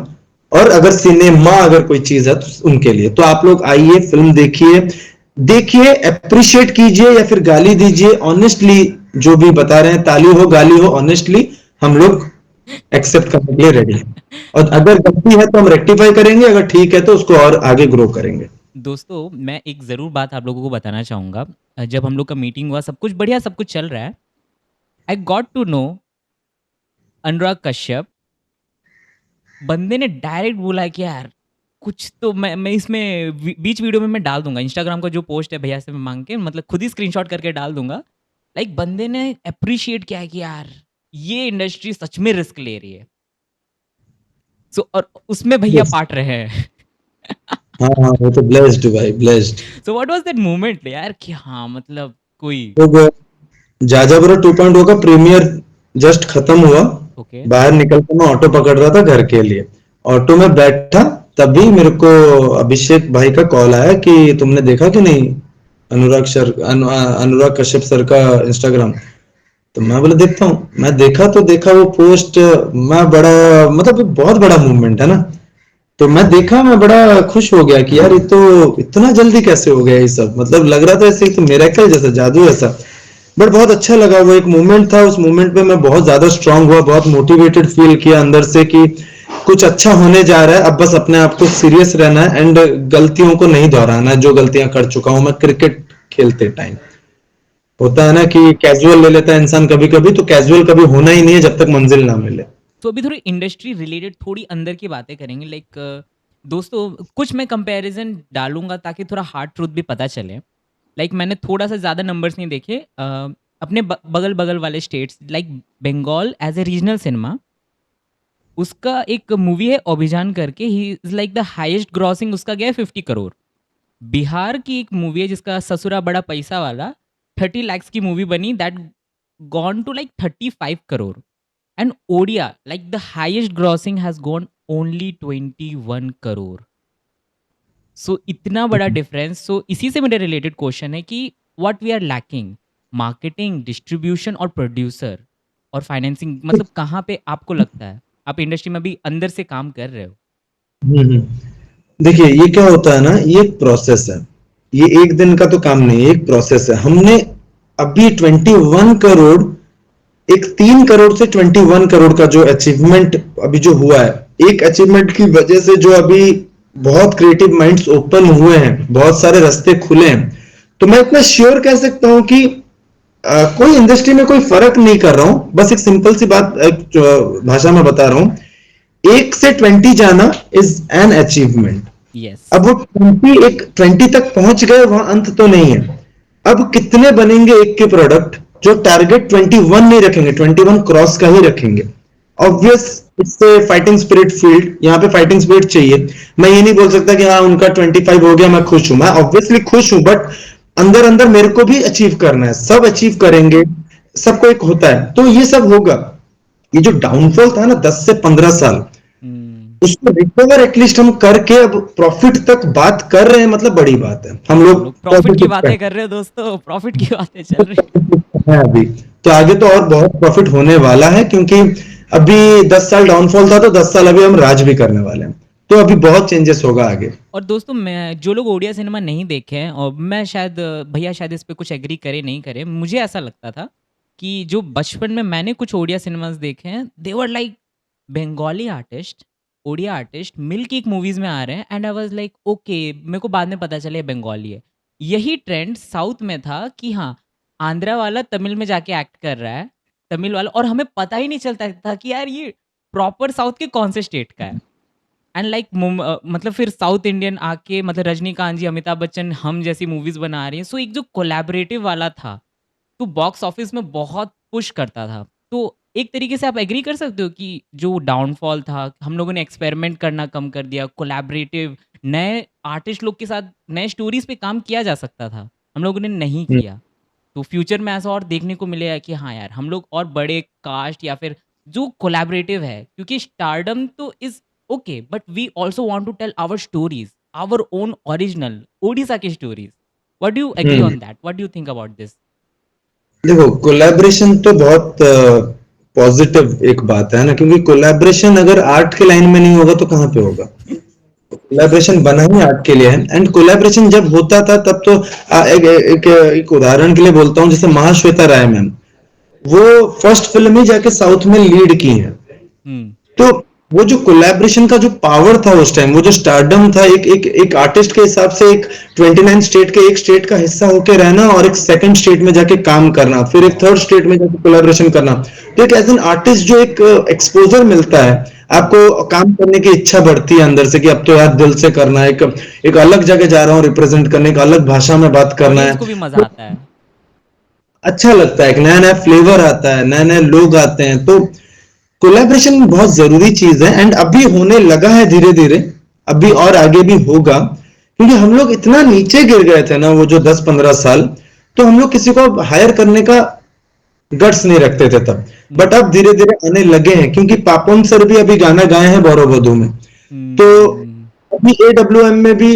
[SPEAKER 1] और अगर सिनेमा अगर कोई चीज है तो उनके लिए। तो आप लोग आइए, फिल्म देखिए, देखिए अप्रिशिएट कीजिए या फिर गाली दीजिए, ऑनेस्टली जो भी बता रहे हैं, ताली हो गाली हो, ऑनेस्टली हम लोग एक्सेप्ट करने के लिए रेडी हैं। और अगर गलती है तो हम रेक्टिफाई करेंगे, अगर ठीक है तो उसको और आगे ग्रो करेंगे।
[SPEAKER 2] दोस्तों मैं एक ज़रूर बात आप लोगों को बताना चाहूँगा। जब हम लोग का मीटिंग हुआ, सब कुछ बढ़िया, सब कुछ चल रहा है, आई got to no Anurag Kashyap बंदे ने डायरेक्ट बोला कि यार कुछ तो मैं इसमें बीच वीडियो में मैं डाल दूंगा, इंस्टाग्राम का जो पोस्ट है भैया से मैं मांग के, मतलब खुद ही स्क्रीनशॉट करके डाल दूंगा। लाइक बंदे ने अप्रिशिएट किया है कि यार ये इंडस्ट्री सच में रिस्क ले रही है। सो और उसमें भैया
[SPEAKER 1] Yes.
[SPEAKER 2] पार्ट रहे हैं।
[SPEAKER 1] हाँ हाँ, वो तो ब्लेस्ड भाई, blessed.
[SPEAKER 2] So what was that moment यार कि हाँ मतलब कोई
[SPEAKER 1] तो जाजाबरो 2.0 का प्रीमियर जस्ट खत्म हुआ,
[SPEAKER 2] ओके
[SPEAKER 1] बाहर निकल के मैं ऑटो पकड़ रहा था घर के लिए। ऑटो में बैठा तभी मेरे को अभिषेक भाई का कॉल आया कि तुमने देखा कि नहीं अनुराग कश्यप सर का इंस्टाग्राम। तो मैं बोला देखता हूँ। मैं देखा तो देखा वो पोस्ट, मैं बड़ा मतलब बहुत बड़ा मूवमेंट है ना। तो मैं देखा, मैं बड़ा खुश हो गया कि यार ये तो इतना जल्दी कैसे हो गया ये सब, मतलब लग रहा था ऐसे तो मिरेकल जैसा, जादू ऐसा। बट बहुत अच्छा लगा, वो एक मोमेंट था, उस मोमेंट पे मैं बहुत ज्यादा स्ट्रांग हुआ, बहुत मोटिवेटेड फील किया अंदर से कि कुछ अच्छा होने जा रहा है। अब बस अपने आप को सीरियस रहना है एंड गलतियों को नहीं दोहराना है जो गलतियां कर चुका हूं मैं क्रिकेट खेलते टाइम। होता है ना कि कैजुअल ले लेता है इंसान कभी कभी, तो कैजुअल कभी होना ही नहीं है जब तक मंजिल ना मिले।
[SPEAKER 2] तो अभी थोड़ी इंडस्ट्री रिलेटेड थोड़ी अंदर की बातें करेंगे। लाइक दोस्तों कुछ मैं कंपैरिजन डालूंगा ताकि थोड़ा हार्ड ट्रूथ भी पता चले। लाइक मैंने थोड़ा सा ज़्यादा नंबर्स नहीं देखे, अपने बगल बगल वाले states like Bengal as a regional cinema, उसका एक मूवी है अभिजान करके, he is like the highest grossing, उसका गया है 50 करोड़। बिहार की एक मूवी है जिसका ससुरा बड़ा पैसा वाला, 30 lakhs की मूवी बनी, that gone to like 35 crore. And Odia like the highest grossing has gone only 21 crore. So इतना बड़ा डिफरेंस। सो इसी से मेरा रिलेटेड क्वेश्चन है कि what we are lacking, marketing, distribution और प्रोड्यूसर और फाइनेंसिंग, मतलब कहाँ पे आपको लगता है आप इंडस्ट्री में भी अंदर से काम कर रहे हो?
[SPEAKER 1] हम्म। देखिए ये क्या होता है ना, ये एक प्रोसेस है, ये एक दिन का तो काम नहीं है, एक प्रोसेस है। हमने अभी 21 करोड़, एक 3 करोड़ से 21 करोड़ का जो अचीवमेंट अभी जो हुआ है, एक अचीवमेंट की वजह से जो अभी बहुत क्रिएटिव माइंड्स ओपन हुए हैं, बहुत सारे रास्ते खुले हैं। तो मैं इतना श्योर कह सकता हूं कि कोई इंडस्ट्री में कोई फर्क नहीं कर रहा हूं। बस एक सिंपल सी बात भाषा में बता रहा हूं, 1 से 20 जाना इज एन अचीवमेंट।
[SPEAKER 2] यस।
[SPEAKER 1] अब वो 20 तक पहुंच गए, वहां अंत तो नहीं है। अब कितने बनेंगे एक के प्रोडक्ट जो टारगेट 21 नहीं रखेंगे, 21 क्रॉस का ही रखेंगे। ऑब्वियस इससे फाइटिंग स्पिरिट फील्ड, यहाँ पे फाइटिंग स्पिरिट चाहिए। मैं ये नहीं बोल सकता कि हाँ उनका 25 हो गया मैं खुश हूं। मैं ऑब्वियसली खुश हूं, बट अंदर अंदर मेरे को भी अचीव करना है। सब अचीव करेंगे, सबको एक होता है, तो ये सब होगा। ये जो डाउनफॉल था ना 10 से 15 साल, उसको रिकवर एटलीस्ट हम करके अब प्रॉफिट तक बात कर रहे हैं, मतलब बड़ी बात है। हम लोग
[SPEAKER 2] प्रॉफिट की बातें कर रहे हो दोस्तों, प्रॉफिट की बातें चल रही
[SPEAKER 1] है अभी, तो आगे तो और बहुत प्रॉफिट होने वाला है, क्योंकि अभी 10 साल डाउनफॉल था तो 10 साल अभी हम राज भी करने वाले हैं। तो अभी बहुत चेंजेस होगा आगे।
[SPEAKER 2] और दोस्तों मैं जो लोग ओडिया सिनेमा नहीं देखे हैं, और मैं शायद भैया शायद इस पे कुछ एग्री करे नहीं करे, मुझे ऐसा लगता था कि जो बचपन में मैंने कुछ ओडिया सिनेमास देखे हैं, they were like Bengali artist, Odia artist मिल के एक मूवीज में आ रहे हैं, and I was like okay, मेरे को बाद में पता चले ये बंगाली है। यही ट्रेंड साउथ में था कि हाँ आंध्रा वाला तमिल में जाके एक्ट कर रहा है, तमिल वाला, और हमें पता ही नहीं चलता था कि यार ये प्रॉपर साउथ के कौन से स्टेट का है। एंड लाइक मतलब फिर साउथ इंडियन आके, मतलब रजनीकांत जी, अमिताभ बच्चन, हम जैसी मूवीज बना रही हैं। सो एक जो कोलैबोरेटिव वाला था, तो बॉक्स ऑफिस में बहुत पुश करता था। तो एक तरीके से आप एग्री कर सकते हो कि जो डाउनफॉल था, हम लोगों ने एक्सपेरिमेंट करना कम कर दिया, कोलैबोरेटिव नए आर्टिस्ट लोग के साथ नए स्टोरीज पे काम किया जा सकता था, हम लोगों ने नहीं
[SPEAKER 1] हम्म,
[SPEAKER 2] किया। तो फ्यूचर में ऐसा और देखने को मिलेगा कि हाँ यार, हम लोग और बड़े कास्ट या फिर जो कोलैबोरेटिव है, क्योंकि स्टारडम तो is okay, but we also want to tell our stories, our own original Odisha की stories. What do you agree
[SPEAKER 1] hmm.
[SPEAKER 2] On that? What do you think about this?
[SPEAKER 1] देखो, कोलैबोरेशन तो बहुत पॉजिटिव एक बात है ना, क्योंकि कोलैबोरेशन अगर आर्ट के लाइन में नहीं होगा तो कहाँ पे होगा? कोलैबोरेशन बना ही आर्ट के लिए है, एंड कोलैबोरेशन जब होता था तब तो एक उदाहरण के लिए बोलता हूँ, जैसे महाश्वेता राय मैम, वो फर्स्ट फिल्म ही जाके साउथ में लीड की है।
[SPEAKER 2] हम्म।
[SPEAKER 1] तो वो जो कोलैबोरेशन का जो पावर था उस टाइम, वो जो स्टारडम था, एक आर्टिस्ट के हिसाब से एक 29 स्टेट के एक स्टेट का हिस्सा होके रहना और एक सेकंड स्टेट में जाके काम करना, फिर एक थर्ड स्टेट में जाके कोलैबोरेशन करना। तो एक एज एन आर्टिस्ट जो एक एक्सपोजर मिलता है, आपको काम करने की इच्छा बढ़ती है अंदर से कि अब तो यार दिल से करना है, एक अलग जगह जा रहा हूँ रिप्रेजेंट करने, एक अलग भाषा में बात करना
[SPEAKER 2] ऑडियंस
[SPEAKER 1] है,
[SPEAKER 2] को भी मजा
[SPEAKER 1] तो
[SPEAKER 2] आता है।
[SPEAKER 1] अच्छा लगता है, एक नया नया फ्लेवर आता है, नए नए लोग आते हैं। तो कोलैबोरेशन बहुत जरूरी चीज है, एंड अभी होने लगा है धीरे धीरे, अभी और आगे भी होगा, क्योंकि हम लोग इतना नीचे गिर गए थे ना वो जो 10-15 साल, तो हम लोग किसी को हायर करने का गट्स नहीं रखते थे तब। बट अब धीरे धीरे आने लगे हैं, क्योंकि पापोन सर भी अभी गाना गाए हैं बौरव में। तो
[SPEAKER 2] हम्म।
[SPEAKER 1] अभी AWM में भी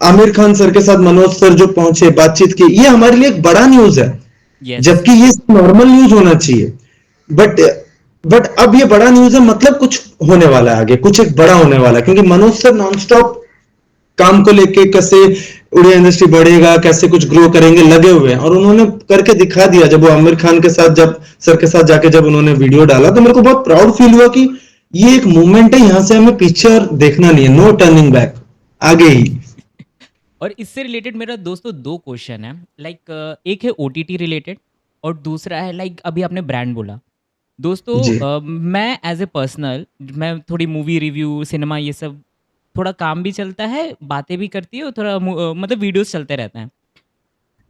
[SPEAKER 1] आमिर खान सर के साथ मनोज सर जो पहुंचे, बातचीत की, ये हमारे लिए एक बड़ा न्यूज है,
[SPEAKER 2] यस।
[SPEAKER 1] जबकि ये नॉर्मल न्यूज होना चाहिए। बट बट अब ये बड़ा न्यूज है, मतलब कुछ होने वाला है आगे, कुछ एक बड़ा होने वाला है, क्योंकि मनोज सर नॉनस्टॉप काम को लेके कैसे उड़िया इंडस्ट्री बढ़ेगा, कैसे कुछ ग्रो करेंगे, लगे हुए हैं, और उन्होंने करके दिखा दिया। जब वो आमिर खान के साथ, जब सर के साथ जाके जब उन्होंने वीडियो डाला, तो मेरे को बहुत प्राउड फील हुआ कि ये एक मूवमेंट है, यहां से हमें पीछे और देखना नहीं है, नो टर्निंग बैक, आगे ही।
[SPEAKER 2] और इससे रिलेटेड मेरा दोस्तों दो क्वेश्चन है, लाइक एक है ओटीटी रिलेटेड और दूसरा है लाइक अभी आपने ब्रांड बोला। दोस्तों
[SPEAKER 1] जी।
[SPEAKER 2] मैं एज ए पर्सनल, मैं थोड़ी मूवी रिव्यू सिनेमा ये सब थोड़ा काम भी चलता है, बातें भी करती है और थोड़ा मतलब वीडियोस चलते रहते हैं।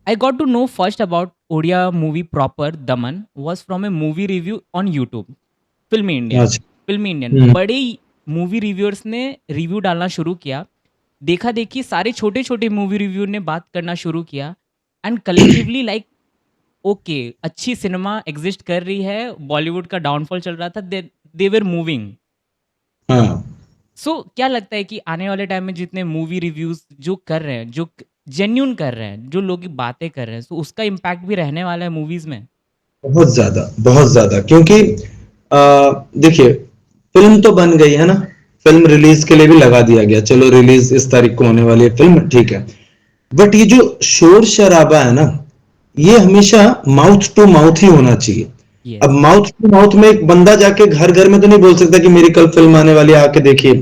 [SPEAKER 2] I got to know first about Odia movie proper Daman was from a movie review on YouTube. Filmy Indian,
[SPEAKER 1] अच्छा।
[SPEAKER 2] फिल्मी इंडियन
[SPEAKER 1] हम्म।
[SPEAKER 2] बड़े मूवी रिव्यूअर्स ने रिव्यू डालना शुरू किया। देखा देखी सारे छोटे छोटे मूवी रिव्यू ने बात करना शुरू किया, एंड कलेक्टिवली लाइक ओके, अच्छी सिनेमा एग्जिस्ट कर रही है, बॉलीवुड का डाउनफॉल चल रहा था, दे वर मूविंग।
[SPEAKER 1] हाँ।
[SPEAKER 2] सो क्या लगता है कि आने वाले टाइम में जितने मूवी रिव्यूज जो कर रहे हैं, जो जेन्यून कर रहे हैं, जो लोग बातें कर रहे हैं, तो उसका इम्पैक्ट भी रहने वाला है मूवीज में?
[SPEAKER 1] बहुत ज्यादा, बहुत ज्यादा, क्योंकि देखिए, फिल्म तो बन गई है ना, फिल्म रिलीज के लिए भी लगा दिया गया, चलो रिलीज इस तारीख को होने वाली है फिल्म, ठीक है। बट ये जो शोर शराबा है ना, ये हमेशा माउथ टू माउथ ही होना चाहिए। अब
[SPEAKER 2] यस।
[SPEAKER 1] माउथ टू माउथ में एक बंदा जाके घर घर में तो नहीं बोल सकता कि मेरी कल फिल्म आने वाली है, आके देखिए।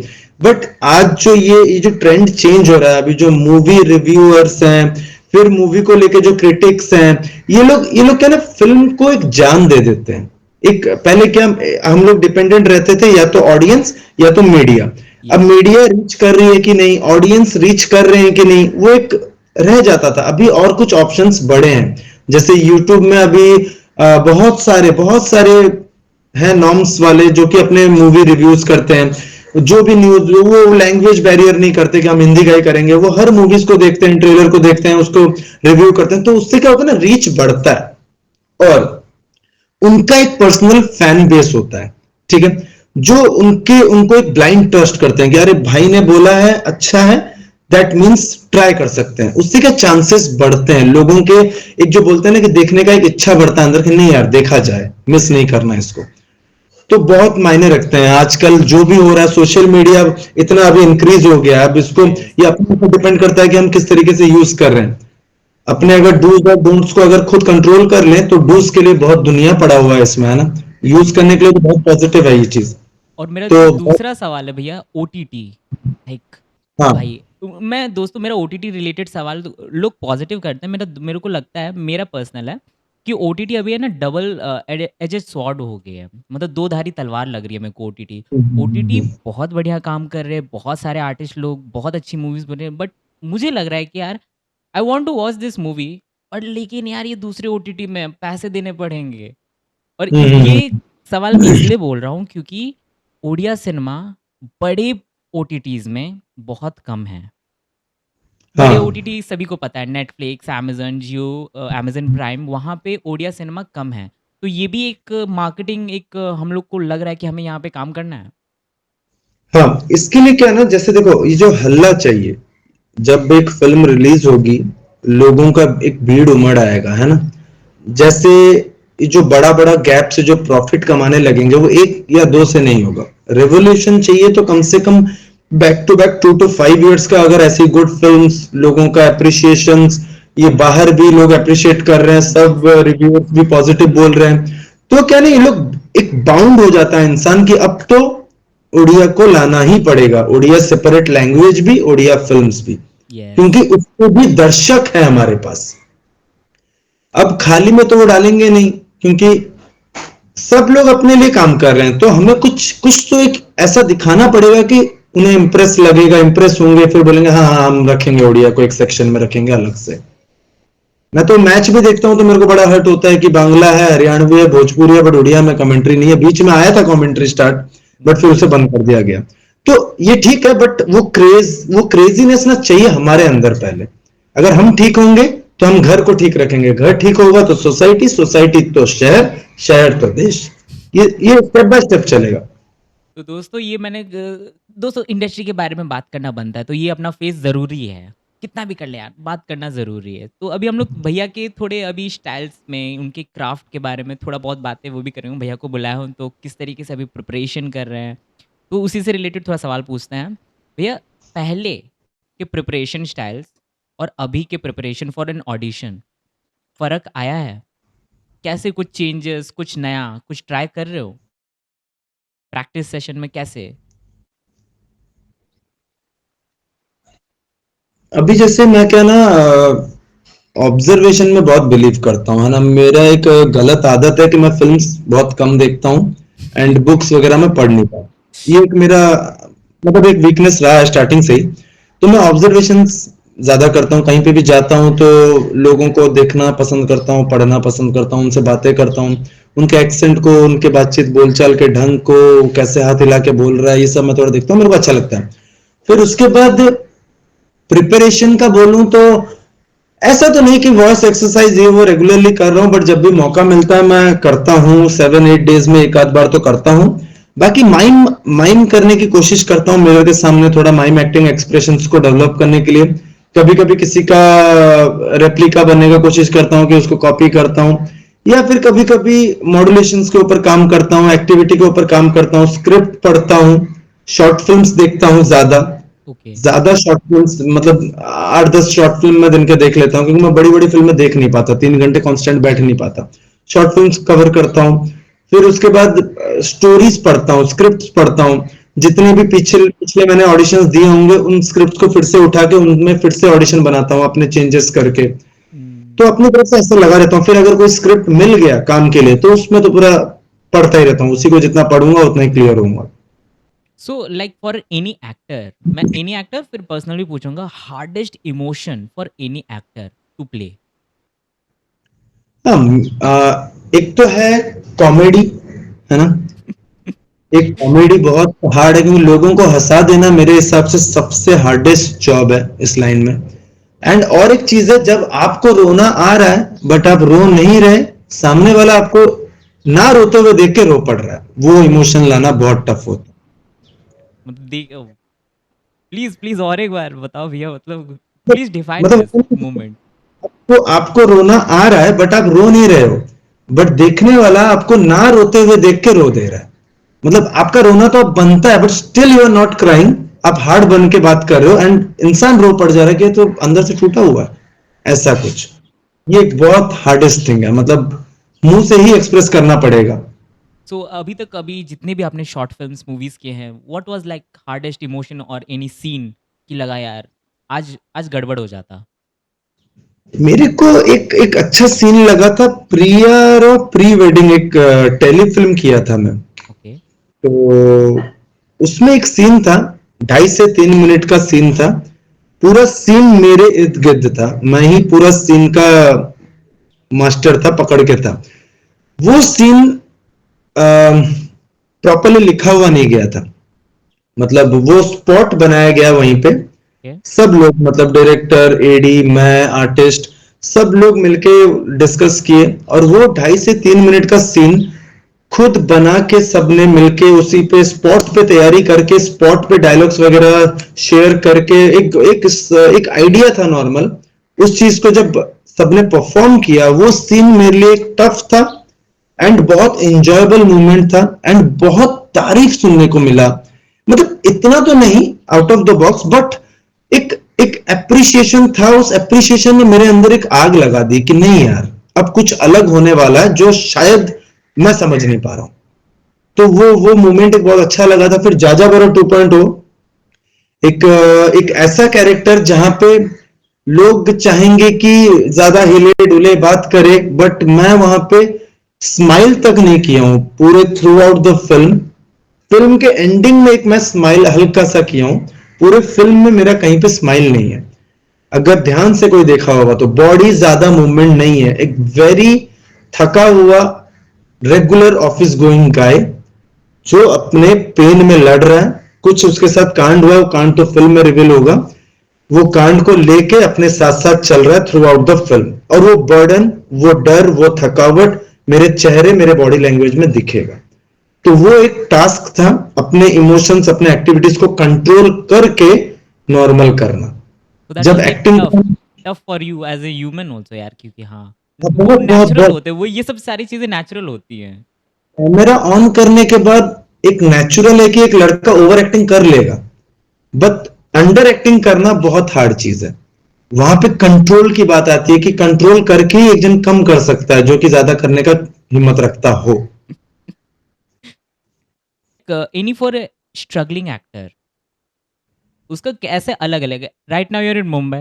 [SPEAKER 1] बट आज जो ये जो ट्रेंड चेंज हो रहा है, अभी जो मूवी रिव्यूअर्स हैं, फिर मूवी को लेके जो क्रिटिक्स हैं, ये लोग क्या ना, फिल्म को एक जान दे देते हैं। एक पहले क्या, हम लोग डिपेंडेंट रहते थे या तो ऑडियंस या तो मीडिया। अब
[SPEAKER 2] यस।
[SPEAKER 1] मीडिया रीच कर रही है कि नहीं, ऑडियंस रीच कर रहे हैं कि नहीं, वो एक रह जाता था। अभी और कुछ ऑप्शंस बढ़े हैं, जैसे यूट्यूब में अभी बहुत सारे हैं नॉर्म्स वाले, जो कि अपने मूवी रिव्यूज करते हैं। जो भी न्यूज, वो लैंग्वेज बैरियर नहीं करते कि हम हिंदी का ही करेंगे, वो हर मूवीज को देखते हैं, ट्रेलर को देखते हैं, उसको रिव्यू करते हैं। तो उससे क्या होता है ना, रीच बढ़ता है, और उनका एक पर्सनल फैन बेस होता है, ठीक है, जो उनको एक ब्लाइंड ट्रस्ट करते हैं कि अरे भाई ने बोला है, अच्छा है, दैट मीन्स ट्राई कर सकते हैं। उससे क्या चांसेस बढ़ते हैं लोगों के, एक जो बोलते हैं ना कि देखने का एक इच्छा बढ़ता है अंदर कि नहीं यार, देखा जाए, मिस नहीं करना इसको। तो बहुत मायने रखते हैं आजकल जो भी हो रहा है, सोशल मीडिया इतना अभी इंक्रीज हो गया है, अब इसको,
[SPEAKER 2] यस।
[SPEAKER 1] ये अपने ऊपर डिपेंड करता है कि हम किस तरीके से यूज कर रहे हैं। अपने अगर डूज और डोंट्स को अगर खुद कंट्रोल कर लें, तो डूज के लिए बहुत दुनिया पड़ा हुआ है इसमें, है ना, यूज करने के लिए तो बहुत पॉजिटिव है ये चीज।
[SPEAKER 2] और मेरा
[SPEAKER 1] तो
[SPEAKER 2] जो दूसरा सवाल है भैया, ओटीटी, लाइक
[SPEAKER 1] हाँ।
[SPEAKER 2] भाई मैं दोस्तों मेरा ओटीटी रिलेटेड सवाल लोग पॉजिटिव करते हैं, मेरे को लगता है, मेरा पर्सनल है कि ओटीटी अभी है ना डबल एजेड स्वॉर्ड हो गया है, मतलब दो धारी तलवार लग रही है मेरे को ओटीटी। ओटीटी बहुत बढ़िया काम कर रहे हैं, बहुत सारे आर्टिस्ट लोग बहुत अच्छी मूवीज बने हैं, बट मुझे लग रहा है कि यार I want to watch this movie, और लेकिन यार ये दूसरे ओटीटी में पैसे देने पड़ेंगे। और
[SPEAKER 1] हम्म।
[SPEAKER 2] ये सवाल मैं इसलिए बोल रहा हूँ क्योंकि ओडिया सिनेमा बड़े ओटीटीज में बहुत कम है। बड़े
[SPEAKER 1] हाँ
[SPEAKER 2] ओटीटी सभी को पता है, नेटफ्लिक्स, अमेजन, जियो, अमेजन प्राइम, वहाँ पे ओडिया सिनेमा कम है। तो ये भी एक मार्केटिंग, एक हम लोग को लग रहा है कि हमें यहाँ पे काम करना है।
[SPEAKER 1] हाँ, इसके लिए क्या है ना, जैसे देखो ये जो हल्ला चाहिए, जब एक फिल्म रिलीज होगी, लोगों का एक भीड़ उमड़ आएगा, है ना। जैसे ये जो बड़ा बड़ा गैप से जो प्रॉफिट कमाने लगेंगे, वो एक या दो से नहीं होगा। रेवोल्यूशन चाहिए तो कम से कम back to back 2 to 5 years का, अगर ऐसी गुड फिल्म्स, लोगों का अप्रिसिएशन, ये बाहर भी लोग अप्रिशिएट कर रहे हैं, सब रिव्यूअर्स भी पॉजिटिव बोल रहे हैं, तो क्या नहीं, ये लोग एक बाउंड हो जाता है इंसान की, अब तो उड़िया को लाना ही पड़ेगा, उड़िया सेपरेट लैंग्वेज भी, उड़िया फिल्म्स भी,
[SPEAKER 2] यस।
[SPEAKER 1] क्योंकि उसके भी दर्शक है हमारे पास। अब खाली में तो वो डालेंगे नहीं, क्योंकि सब लोग अपने लिए काम कर रहे हैं, तो हमें कुछ कुछ तो एक ऐसा दिखाना पड़ेगा कि उन्हें इंप्रेस लगेगा, इंप्रेस होंगे, फिर बोलेंगे हाँ हाँ हम रखेंगे, उड़िया को एक सेक्शन में रखेंगे अलग से। मैं तो मैच भी देखता हूं तो मेरे को बड़ा हर्ट होता है कि बांग्ला है, हरियाणवी है, भोजपुरी है, बट उड़िया में कमेंट्री नहीं है। बीच में आया था कमेंट्री स्टार्ट, बट फिर उसे बंद कर दिया गया। तो ये ठीक है, बट वो क्रेजीनेस ना चाहिए हमारे अंदर पहले। अगर हम ठीक होंगे तो हम घर को ठीक रखेंगे, घर ठीक होगा तो सोसाइटी, सोसाइटी तो शहर, शहर तो देश। ये स्टेप बाय स्टेप चलेगा।
[SPEAKER 2] तो दोस्तों ये मैंने दोस्तों इंडस्ट्री के बारे में बात करना बनता है, तो ये अपना फेस ज़रूरी है, कितना भी कर ले यार, बात करना ज़रूरी है। तो अभी हम लोग भैया के थोड़े अभी स्टाइल्स में, उनके क्राफ्ट के बारे में थोड़ा बहुत बातें वो भी करेंगे। भैया को बुलाया हूँ तो किस तरीके से अभी प्रिपरेशन कर रहे हैं, तो उसी से रिलेटेड थोड़ा सवाल पूछते हैं। भैया पहले के प्रिपरेशन स्टाइल्स और अभी के प्रिपरेशन फॉर एन ऑडिशन, फ़र्क आया है? कैसे कुछ चेंजेस, कुछ नया, कुछ ट्राई कर रहे हो प्रैक्टिस सेशन में कैसे?
[SPEAKER 1] अभी जैसे मैं क्या ना, ऑब्जर्वेशन में बहुत बिलीव करता हूँ, है ना। मेरा एक गलत आदत है कि मैं फिल्म्स बहुत कम देखता हूँ, एंड बुक्स वगैरह में पढ़ नहीं पाता। ये एक मेरा मतलब एक वीकनेस रहा है स्टार्टिंग से ही। तो मैं ऑब्जर्वेशन ज्यादा करता हूँ, कहीं पे भी जाता हूँ तो लोगों को देखना पसंद करता हूँ, पढ़ना पसंद करता हूँ, उनसे बातें करता हूँ, उनके एक्सेंट को, उनके बातचीत बोलचाल के ढंग को, कैसे हाथ हिला के बोल रहा है, ये सब मैं थोड़ा देखता हूँ, मेरे को अच्छा लगता है। फिर उसके बाद प्रिपरेशन का बोलूं तो ऐसा तो नहीं कि वॉइस एक्सरसाइज ये वो रेगुलरली कर रहा हूँ, बट जब भी मौका मिलता है मैं करता हूँ, 7-8 डेज में एक आध बार तो करता हूँ। बाकी माइम माइम करने की कोशिश करता हूँ, मिरर के सामने थोड़ा माइम एक्टिंग एक्सप्रेशंस को डेवलप करने के लिए। कभी कभी किसी का रेप्लिका बनने का कोशिश करता हूँ कि उसको कॉपी करता हूँ, या फिर कभी कभी मॉड्यूलेशंस के ऊपर काम करता हूँ, एक्टिविटी के ऊपर काम करता हूँ, स्क्रिप्ट पढ़ता हूँ, शॉर्ट फिल्म्स देखता हूँ ज्यादा।
[SPEAKER 2] ओके।
[SPEAKER 1] ज्यादा शॉर्ट फिल्म मतलब 8-10 शॉर्ट फिल्म मैं दिन के देख लेता हूँ, क्योंकि मैं बड़ी बड़ी फिल्में देख नहीं पाता, 3 घंटे कांस्टेंट बैठ नहीं पाता। शॉर्ट फिल्म्स कवर करता हूँ। फिर उसके बाद स्टोरीज पढ़ता हूँ, स्क्रिप्ट्स पढ़ता हूँ, जितने भी पिछले पिछले मैंने ऑडिशंस दिए होंगे उन स्क्रिप्ट को फिर से उठा के उनमें फिर से ऑडिशन बनाता हूँ अपने चेंजेस करके।
[SPEAKER 2] हम्म।
[SPEAKER 1] तो अपनी तरफ से ऐसा लगा रहता हूँ। फिर अगर कोई स्क्रिप्ट मिल गया काम के लिए तो उसमें तो पूरा पढ़ता ही रहता हूँ, उसी को जितना पढ़ूंगा उतना ही क्लियर होऊंगा।
[SPEAKER 2] So like for any actor, मैं एनी एक्टर फिर पर्सनली पूछूंगा, hardest emotion for any actor to play?
[SPEAKER 1] हाँ, एक तो है कॉमेडी, है ना। एक कॉमेडी बहुत हार्ड है, क्योंकि लोगों को हंसा देना मेरे हिसाब से सबसे हार्डेस्ट जॉब है इस लाइन में। एंड और एक चीज है, जब आपको रोना आ रहा है बट आप रो नहीं रहे, सामने वाला आपको ना रोते हुए देख के रो पड़ रहा है, वो इमोशन लाना बहुत टफ होता
[SPEAKER 2] मतलब देख, प्लीज प्लीज और एक बार बताओ भैया, मतलब
[SPEAKER 1] है।
[SPEAKER 2] प्लीज डिफाइन दिस
[SPEAKER 1] मतलब
[SPEAKER 2] मोमेंट।
[SPEAKER 1] तो आपको रोना आ रहा है बट आप रो नहीं रहे हो, बट देखने वाला आपको ना रोते हुए देख के रो दे रहा है। मतलब आपका रोना तो अब बनता है, but still you are not crying, आप हार्ड बन के बात कर रहे हो, एंड इंसान रो पड़ जा रहा है कि तो अंदर से टूटा हुआ है, ऐसा कुछ। ये एक बहुत हार्डेस्ट थिंग है, मतलब मुंह से ही एक्सप्रेस करना पड़ेगा।
[SPEAKER 2] सो अभी तक अभी जितने भी आपने शॉर्ट फिल्म्स मूवीज किए हैं, what was like hardest emotion और एनी सीन की लगा यार आज आज गड़बड़ हो जाता?
[SPEAKER 1] मेरे को एक एक अच्छा सीन लगा था, प्रिया और प्री वेडिंग, एक टेलीफिल्म किया था मैं।
[SPEAKER 2] ओके।
[SPEAKER 1] तो उसमें एक सीन था, 2.5 से 3 मिनट का सीन था। पूरा सीन मेरे इर्द गिर्द था, मैं ही पूरा सीन का मास्टर था, पकड़ के था। वो सीन प्रॉपरली लिखा हुआ नहीं गया था, मतलब वो स्पॉट बनाया गया वहीं पे,
[SPEAKER 2] Okay.
[SPEAKER 1] सब लोग मतलब डायरेक्टर, एडी, मैं, आर्टिस्ट, सब लोग मिलके डिस्कस किए और वो 2.5 से 3 मिनट का सीन खुद बना के सबने मिलके उसी पे स्पॉट पे तैयारी करके स्पॉट पे डायलॉग्स वगैरह शेयर करके एक आइडिया था नॉर्मल, उस चीज को जब सबने परफॉर्म किया वो सीन मेरे लिए एक टफ था एंड बहुत एंजॉयबल मोमेंट था एंड बहुत तारीफ सुनने को मिला, मतलब इतना तो नहीं out of the box but एक एक एप्रिसिएशन था, उस एप्रिसिएशन ने मेरे अंदर एक आग लगा दी कि नहीं यार अब कुछ अलग होने वाला है जो शायद मैं समझ नहीं पा रहा हूं। तो वो मोमेंट एक बहुत अच्छा लगा था। फिर जाजा बरो 2.0 एक ऐसा कैरेक्टर जहां पे लोग चाहेंगे कि ज्यादा हिले डुले बात करे, बट मैं वहां पे स्माइल तक नहीं किया हूं पूरे through out the film. Film के एंडिंग में एक मैं स्माइल हल्का सा किया हूं, पूरे फिल्म में मेरा कहीं पे स्माइल नहीं है। अगर ध्यान से कोई देखा होगा तो बॉडी ज्यादा मूवमेंट नहीं है, एक वेरी थका हुआ रेगुलर ऑफिस गोइंग गाय जो अपने पेन में लड़ रहा है, कुछ उसके साथ कांड हुआ है, वो कांड तो फिल्म में रिवील होगा, वो कांड को लेके अपने साथ साथ चल रहा है थ्रू आउट द फिल्म और वो बर्डन, वो डर, वो थकावट मेरे चेहरे, मेरे बॉडी लैंग्वेज में दिखेगा। तो वो एक टास्क था अपने इमोशंस, अपने एक्टिविटीज को कंट्रोल करके नॉर्मल करना।
[SPEAKER 2] So that
[SPEAKER 1] जब
[SPEAKER 2] was like
[SPEAKER 1] acting
[SPEAKER 2] tough for you as a human also यार, क्योंकि हाँ वो
[SPEAKER 1] बहुत बहुत
[SPEAKER 2] नेचुरल
[SPEAKER 1] बहुत
[SPEAKER 2] होते हैं, वो ये सब सारी चीजें नेचुरल होती हैं।
[SPEAKER 1] कैमरा ऑन करने के बाद एक नेचुरल है कि एक लड़का ओवर एक्टिंग कर लेगा, बट अंडर एक्टिंग करना बहुत हार्ड चीज है। वहां पे कंट्रोल की बात आती है कि कंट्रोल करके ही एक जन कम कर सकता है जो कि ज्यादा करने का हिम्मत रखता हो।
[SPEAKER 2] एनी फॉर स्ट्रगलिंग एक्टर, उसका कैसे अलग अलग है? Right now you're in Mumbai,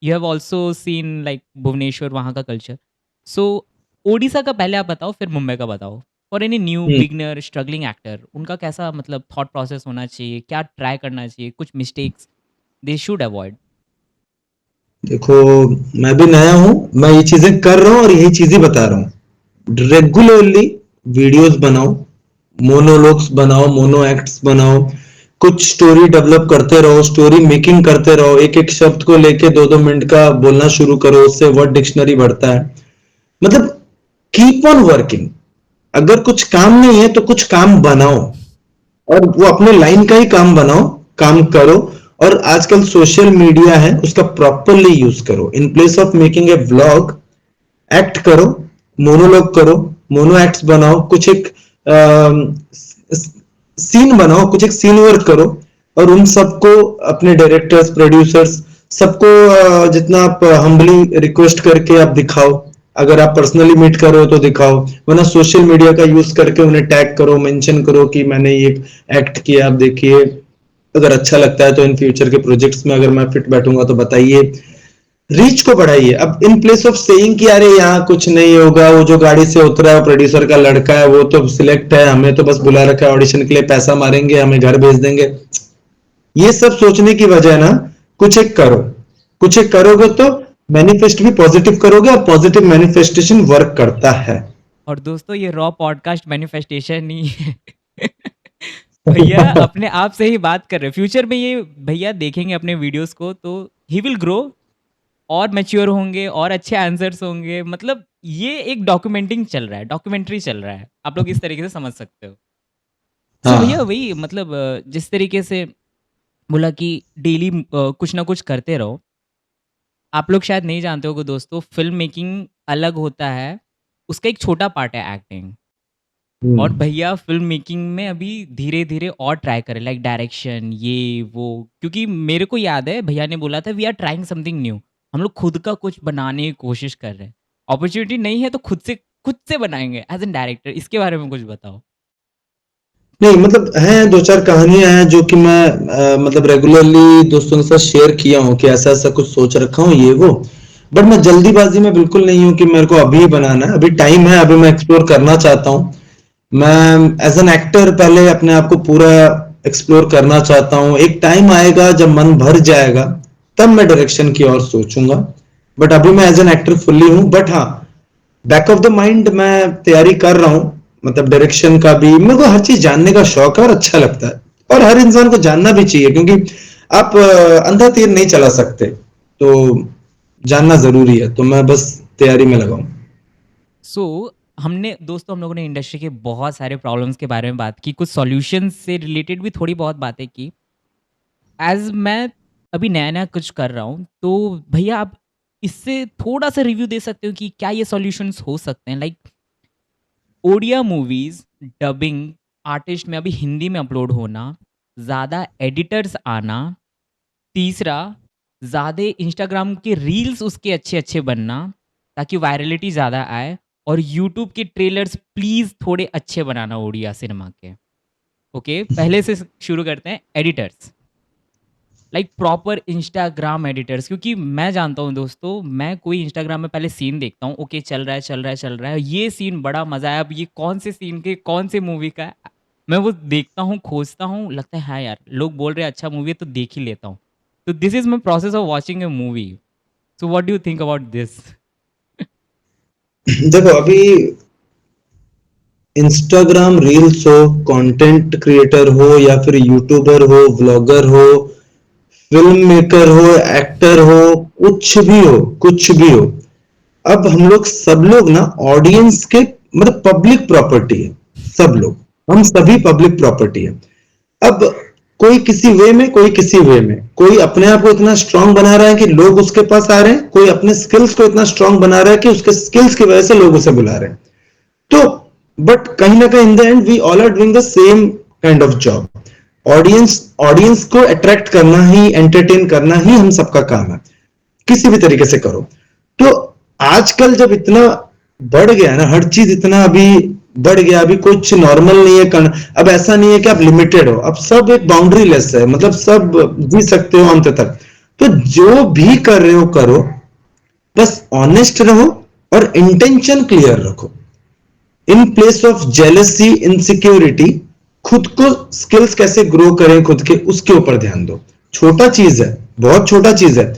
[SPEAKER 2] you have also seen like Bhubaneswar, वहाँ का कल्चर। सो ओडिशा का पहले आप बताओ, फिर मुंबई का बताओ। For any new
[SPEAKER 1] hmm,
[SPEAKER 2] beginner struggling actor, उनका कैसा मतलब थॉट प्रोसेस होना चाहिए, क्या ट्राई करना चाहिए, कुछ मिस्टेक्स दे शुड अवॉइड?
[SPEAKER 1] देखो मैं भी नया हूं, मैं ये चीजें कर रहा हूं और यही चीजें बता रहा हूँ। रेगुलरली वीडियोस बनाओ, मोनोलॉग्स बनाओ, मोनो एक्ट्स बनाओ, कुछ स्टोरी डेवलप करते रहो, स्टोरी मेकिंग करते रहो, एक एक शब्द को लेके 2-2 मिनट का बोलना शुरू करो, उससे वर्ड डिक्शनरी बढ़ता है। मतलब कीप ऑन वर्किंग, अगर कुछ काम नहीं है तो कुछ काम बनाओ और वो अपने लाइन का ही काम बनाओ, काम करो। और आजकल सोशल मीडिया है उसका प्रॉपरली यूज करो, in place of making a vlog act करो, मोनोलॉग करो, मोनो एक्ट्स बनाओ, कुछ एक सीन बनाओ, कुछ एक सीन वर्क करो और उन सबको अपने डायरेक्टर्स, प्रोड्यूसर्स सबको जितना आप हम्बली रिक्वेस्ट करके आप दिखाओ। अगर आप पर्सनली मीट कर रहे हो तो दिखाओ, वरना सोशल मीडिया का यूज करके उन्हें टैग करो, मेंशन करो कि मैंने ये एक्ट किया, आप देखिए। अगर अच्छा लगता है तो इन फ्यूचर के प्रोजेक्ट्स में अगर मैं फिट बैठूंगा तो बताइए, रीच को बढ़ाइए। अब इन प्लेस ऑफ सेइंग कि अरे यहाँ कुछ नहीं होगा, वो जो गाड़ी से उतरा है प्रोड्यूसर का लड़का है, वो तो सिलेक्ट है, हमें तो बस बुला रखा है ऑडिशन के लिए, पैसा मारेंगे, हमें घर भेज देंगे, ये सब सोचने की वजह ना कुछ एक करो। कुछ एक करोगे तो मैनिफेस्ट भी पॉजिटिव करोगे और पॉजिटिव मैनिफेस्टेशन वर्क करता है।
[SPEAKER 2] और दोस्तों ये रॉ पॉडकास्ट मैनिफेस्टेशन नहीं है। भैया अपने आप से ही बात कर रहे हैं। फ्यूचर में ये भैया देखेंगे अपने वीडियोस को तो ही विल ग्रो और मैच्योर होंगे और अच्छे आंसर्स होंगे। मतलब ये एक डॉक्यूमेंटिंग चल रहा है, डॉक्यूमेंट्री चल रहा है, आप लोग इस तरीके से समझ सकते हो। सो भैया
[SPEAKER 1] हाँ
[SPEAKER 2] वही मतलब जिस तरीके से बोला कि डेली कुछ ना कुछ करते रहो। आप लोग शायद नहीं जानते होगे दोस्तों, फिल्म मेकिंग अलग होता है, उसका एक छोटा पार्ट है एक्टिंग। और भैया फिल्म मेकिंग में अभी धीरे धीरे और ट्राई करें, लाइक डायरेक्शन ये वो। क्योंकि मेरे को याद है भैया ने बोला था we are trying something new, हम लोग खुद का कुछ बनाने की कोशिश कर रहे हैं। अपॉर्चुनिटी नहीं है तो खुद से बनाएंगे एज एन डायरेक्टर। इसके बारे में कुछ बताओ।
[SPEAKER 1] नहीं, मतलब हैं 2-4 कहानियां हैं जो कि मैं मतलब रेगुलरली दोस्तों के साथ शेयर किया हूँ कि ऐसा ऐसा कुछ सोच रखा हूँ ये वो, बट मैं जल्दीबाजी में बिल्कुल नहीं हूँ कि मेरे को अभी ही बनाना है। अभी टाइम है, अभी मैं एक्सप्लोर करना चाहता हूँ। मैं एज एन एक्टर पहले अपने आप को पूरा एक्सप्लोर करना चाहता हूँ। एक टाइम आएगा जब मन भर जाएगा तब मैं डायरेक्शन की ओर सोचूंगा, बट अभी मैं एज एन एक्टर फुल्ली हूँ। बट हाँ, बैक ऑफ द माइंड मैं तैयारी कर रहा हूँ, मतलब डायरेक्शन का भी, मेरे को हर चीज जानने का शौक है और अच्छा लगता है, और हर इंसान को जानना भी चाहिए, क्योंकि आप अंधा तीर नहीं चला सकते, तो जानना जरूरी है, तो मैं बस तैयारी में लगा हूं।
[SPEAKER 2] सो हमने दोस्तों हम लोगों ने इंडस्ट्री के बहुत सारे प्रॉब्लम्स के बारे में बात की, कुछ सॉल्यूशन से रिलेटेड भी थोड़ी बहुत बातें की। एज मैं अभी नया नया कुछ कर रहा हूँ, तो भैया आप इससे थोड़ा सा रिव्यू दे सकते हो कि क्या ये सॉल्यूशंस हो सकते हैं, like Odia movies dubbing artist में अभी हिंदी में अपलोड होना, ज़्यादा एडिटर्स आना, तीसरा ज़्यादा इंस्टाग्राम के रील्स उसके अच्छे अच्छे बनना ताकि वायरलिटी ज़्यादा आए, और यूट्यूब के ट्रेलर्स प्लीज़ थोड़े अच्छे बनाना ओडिया सिनेमा के। ओके, पहले से शुरू करते हैं editors, like proper Instagram editors, क्योंकि मैं जानता हूँ दोस्तों, मैं कोई इंस्टाग्राम में पहले सीन देखता हूँ, ओके चल रहा है चल रहा है चल रहा है, ये सीन बड़ा मज़ा आया, अब ये कौन से सीन के कौन से मूवी का है, मैं वो देखता हूँ, खोजता हूँ, लगता है हाँ यार लोग बोल रहे हैं अच्छा मूवी है तो देख ही लेता हूँ। तो this is my process of watching A movie. So what do you think about this?
[SPEAKER 1] देखो, अभी इंस्टाग्राम रील्स हो, कंटेंट क्रिएटर हो, या फिर यूट्यूबर हो, व्लॉगर हो, फिल्म मेकर हो, एक्टर हो, कुछ भी हो, कुछ भी हो, अब हम लोग सब लोग ना ऑडियंस के मतलब पब्लिक प्रॉपर्टी है, सब लोग, हम सभी पब्लिक प्रॉपर्टी है। अब कोई किसी वे में, कोई किसी वे में, कोई अपने आप को इतना स्ट्रांग बना रहा है कि लोग उसके पास आ रहे हैं, कोई अपने स्किल्स को इतना स्ट्रांग बना रहा है कि उसके स्किल्स की वजह से लोग उसे बुला रहे हैं। तो बट कहीं ना कहीं in the end we all are doing the same kind of job. Audience audience को अट्रैक्ट करना ही, एंटरटेन करना ही हम सबका काम है, किसी भी तरीके से करो। तो आजकल जब इतना बढ़ गया ना, हर चीज इतना अभी बढ़ गया, अभी कुछ नॉर्मल नहीं है करना, अब ऐसा नहीं है कि आप लिमिटेड हो, अब सब एक बाउंड्री लेस है, मतलब सब जी सकते हो अंत तक। तो जो भी कर रहे हो करो, बस ऑनेस्ट रहो और इंटेंशन क्लियर रखो। In place of jealousy, insecurity, खुद को स्किल्स कैसे ग्रो करें खुद के, उसके ऊपर ध्यान दो। छोटा चीज है, बहुत छोटा चीज है,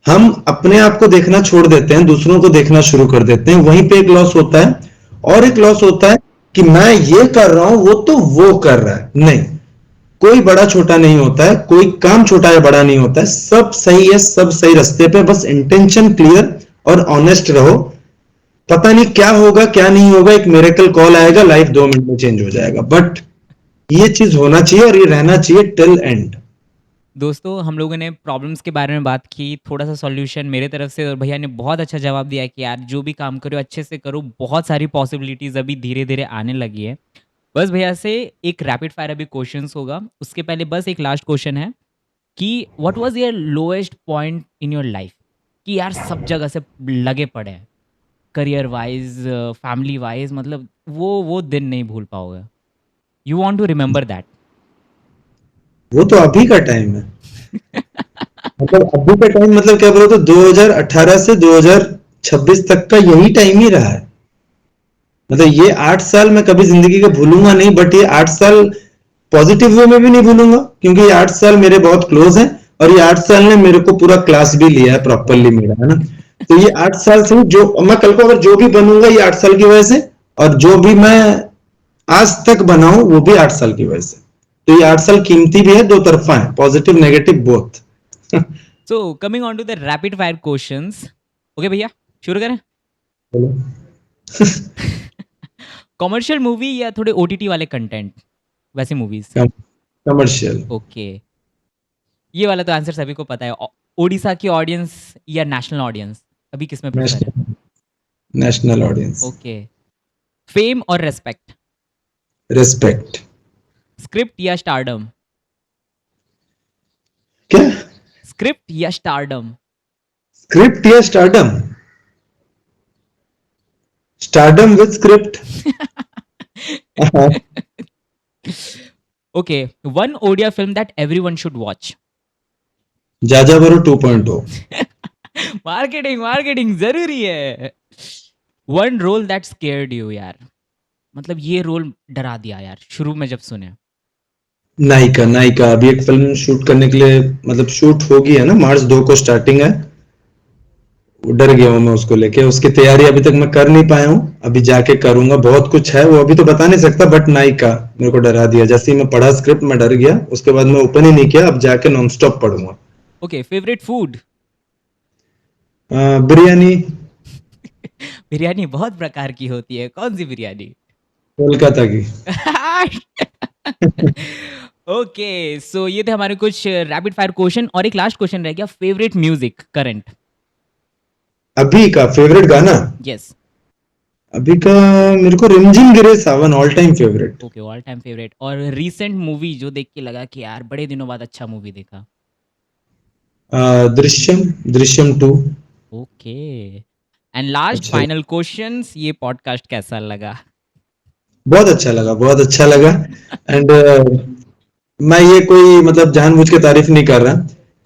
[SPEAKER 1] हम अपने आप को देखना छोड़ देते हैं, दूसरों को देखना शुरू कर देते हैं, वहीं पे एक लॉस होता है। और एक लॉस होता है कि मैं ये कर रहा हूं, वो तो वो कर रहा है। नहीं, कोई बड़ा छोटा नहीं होता है, कोई काम छोटा या बड़ा नहीं होता है, सब सही है, सब सही रास्ते पे, बस इंटेंशन क्लियर और ऑनेस्ट रहो। पता नहीं क्या होगा क्या नहीं होगा, एक मिरेकल कॉल आएगा, लाइफ 2 मिनट में चेंज हो जाएगा, बट ये चीज होना चाहिए और ये रहना चाहिए टिल एंड।
[SPEAKER 2] दोस्तों हम लोगों ने प्रॉब्लम्स के बारे में बात की, थोड़ा सा सॉल्यूशन मेरे तरफ से, और भैया ने बहुत अच्छा जवाब दिया कि यार जो भी काम करो अच्छे से करो, बहुत सारी पॉसिबिलिटीज़ अभी धीरे धीरे आने लगी है। बस भैया से एक रैपिड फायर अभी क्वेश्चंस होगा, उसके पहले बस एक लास्ट क्वेश्चन है कि what was your lowest point in your life, कि यार सब जगह से लगे पड़े हैं, करियर वाइज, फैमिली वाइज, मतलब वो दिन नहीं भूल पाओगे, you want to remember that.
[SPEAKER 1] वो तो अभी का टाइम है। मतलब अभी का टाइम मतलब क्या बोलो, तो 2018 से 2026 तक का यही टाइम ही रहा है। मतलब ये 8 साल मैं कभी जिंदगी के भूलूंगा नहीं, बट ये 8 साल पॉजिटिव वे में भी नहीं भूलूंगा, क्योंकि ये 8 साल मेरे बहुत क्लोज हैं, और ये 8 साल ने मेरे को पूरा क्लास भी लिया है प्रॉपरली मेरा, है ना। तो ये 8 साल से जो मैं कल को अगर जो भी बनूंगा ये 8 साल की वजह से, और जो भी मैं आज तक बना हूं वो भी 8 साल की वजह से। तो ये 8 साल कीमती भी है, दो तरफा है, positive negative both.
[SPEAKER 2] So coming on to the rapid fire questions, okay भैया शुरू करें? कॉमर्शियल मूवी या थोड़े ओटीटी वाले कंटेंट, वैसे मूवीज?
[SPEAKER 1] कमर्शियल।
[SPEAKER 2] ओके, ये वाला तो आंसर सभी को पता है। ओडिशा की ऑडियंस या नेशनल ऑडियंस, अभी किस में प्रेफर है?
[SPEAKER 1] National audience.
[SPEAKER 2] ओके, फेम और रेस्पेक्ट?
[SPEAKER 1] रिस्पेक्ट।
[SPEAKER 2] स्क्रिप्ट या स्टारडम?
[SPEAKER 1] क्या?
[SPEAKER 2] स्क्रिप्ट या स्टारडम?
[SPEAKER 1] स्क्रिप्ट या stardom? Stardom with script.
[SPEAKER 2] Okay, one Odia film that everyone should watch?
[SPEAKER 1] Jajabaru 2.0।
[SPEAKER 2] Marketing marketing जरूरी है। One role that scared you, यार मतलब ये रोल डरा दिया यार शुरू में जब सुने।
[SPEAKER 1] नायिका। नायिका अभी एक फिल्म शूट करने के लिए, मतलब शूट होगी है ना, मार्च 2 को स्टार्टिंग है, डर गया हूँ मैं उसको लेके। उसकी तैयारी अभी तक मैं कर नहीं पाया हूँ, अभी जाके करूंगा। बहुत कुछ है, वो अभी तो बता नहीं सकता, बट नायिका मेरे को डरा दिया। जैसे ही मैं पढ़ा स्क्रिप्ट मैं डर गया, उसके बाद मैं ओपन ही नहीं किया। अब जाके नॉन स्टॉप पढ़ूंगा।
[SPEAKER 2] Okay, favourite food?
[SPEAKER 1] Biryani.
[SPEAKER 2] Biryani बहुत प्रकार की होती है, कौन सी बिरयानी?
[SPEAKER 1] कोलकाता की।
[SPEAKER 2] ओके, सो ये थे हमारे कुछ रैपिड फायर क्वेश्चन और एक लास्ट क्वेश्चन रह गया, फेवरेट म्यूजिक करंट?
[SPEAKER 1] अभी का फेवरेट गाना?
[SPEAKER 2] यस।
[SPEAKER 1] अभी का मेरे को Rimjhim Gire Sawan, all time favourite.
[SPEAKER 2] Okay, all time favourite. और रीसेंट मूवी जो देख के लगा कि यार बड़े दिनों बाद अच्छा मूवी देखा?
[SPEAKER 1] Drishyam, Drishyam 2।
[SPEAKER 2] Okay, and last
[SPEAKER 1] अच्छा,
[SPEAKER 2] फाइनल क्वेश्चंस, ये पॉडकास्ट कैसा लगा?
[SPEAKER 1] बहुत अच्छा लगा, बहुत अच्छा लगा। एंड मैं ये कोई मतलब जानबूझ के तारीफ नहीं कर रहा,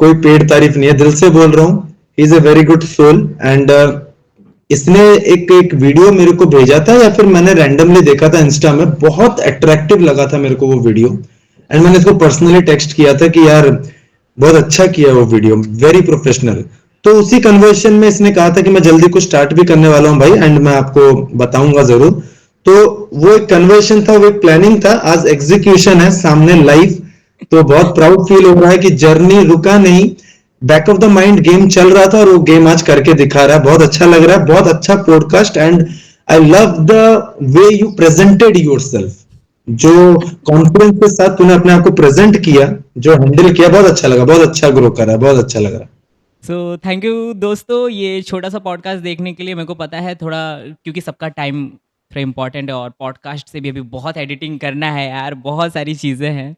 [SPEAKER 1] कोई पेड तारीफ नहीं है, दिल से बोल रहा हूँ। He is a very good soul. And इसने एक एक वीडियो मेरे को भेजा था, या फिर मैंने रैंडमली देखा था इंस्टा में, बहुत अट्रैक्टिव लगा था मेरे को वो वीडियो। एंड मैंने इसको पर्सनली टेक्स्ट किया था कि यार बहुत अच्छा किया वो वीडियो, वेरी प्रोफेशनल। तो उसी कन्वर्सेशन में इसने कहा था कि मैं जल्दी कुछ स्टार्ट भी करने वाला हूँ भाई, एंड मैं आपको बताऊंगा जरूर। तो वो एक कन्वर्सेशन था, वो एक प्लानिंग था, आज एग्जीक्यूशन है सामने लाइव। तो बहुत प्राउड फील हो रहा है कि जर्नी रुका नहीं, back of the mind game चल रहा था और वो गेम आज करके दिखा रहा है। बहुत अच्छा लग रहा है, बहुत अच्छा podcast. And I love the way you presented yourself, जो कॉन्फिडेंस के साथ तूने अपने आप को प्रेजेंट किया, जो हैंडल किया, बहुत अच्छा लगा, बहुत अच्छा ग्रो करा, बहुत अच्छा लग रहा है।
[SPEAKER 2] सो थैंक यू दोस्तों, ये छोटा सा पॉडकास्ट देखने के लिए। मेरे को पता है थोड़ा, क्योंकि सबका टाइम थोड़ा इम्पॉर्टेंट है और पॉडकास्ट से भी अभी बहुत एडिटिंग करना है यार, बहुत सारी चीज़ें हैं।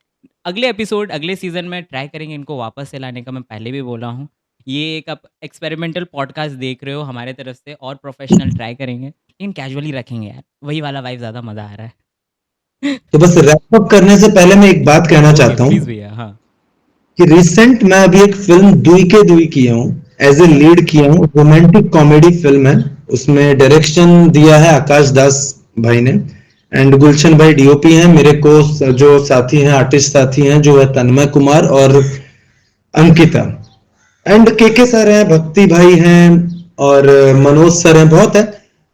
[SPEAKER 2] अगले एपिसोड अगले सीज़न में ट्राई करेंगे इनको वापस से लाने का, मैं पहले भी बोला हूँ। ये एक आप एक्सपेरिमेंटल पॉडकास्ट देख रहे हो हमारे तरफ से, और प्रोफेशनल ट्राई करेंगे, लेकिन कैजुअली रखेंगे यार, वही वाला वाइब ज़्यादा मज़ा आ रहा है।
[SPEAKER 1] तो बस रैप अप करने से पहले मैं एक बात कहना
[SPEAKER 2] ओके
[SPEAKER 1] चाहता हूँ
[SPEAKER 2] प्लीज़ भैया, हाँ।
[SPEAKER 1] कि रिसेंट मैं अभी एक फिल्म दुई के दुई किया हूँ, एज ए लीड किया हूँ। रोमांटिक कॉमेडी फिल्म है, उसमें डायरेक्शन दिया है आकाश दास भाई ने, एंड गुलशन भाई डीओपी हैं। मेरे को जो साथी हैं, आर्टिस्ट साथी हैं, जो है तन्मय कुमार और अंकिता। एंड के सर हैं, भक्ति भाई हैं, और मनोज सर हैं, बहुत है।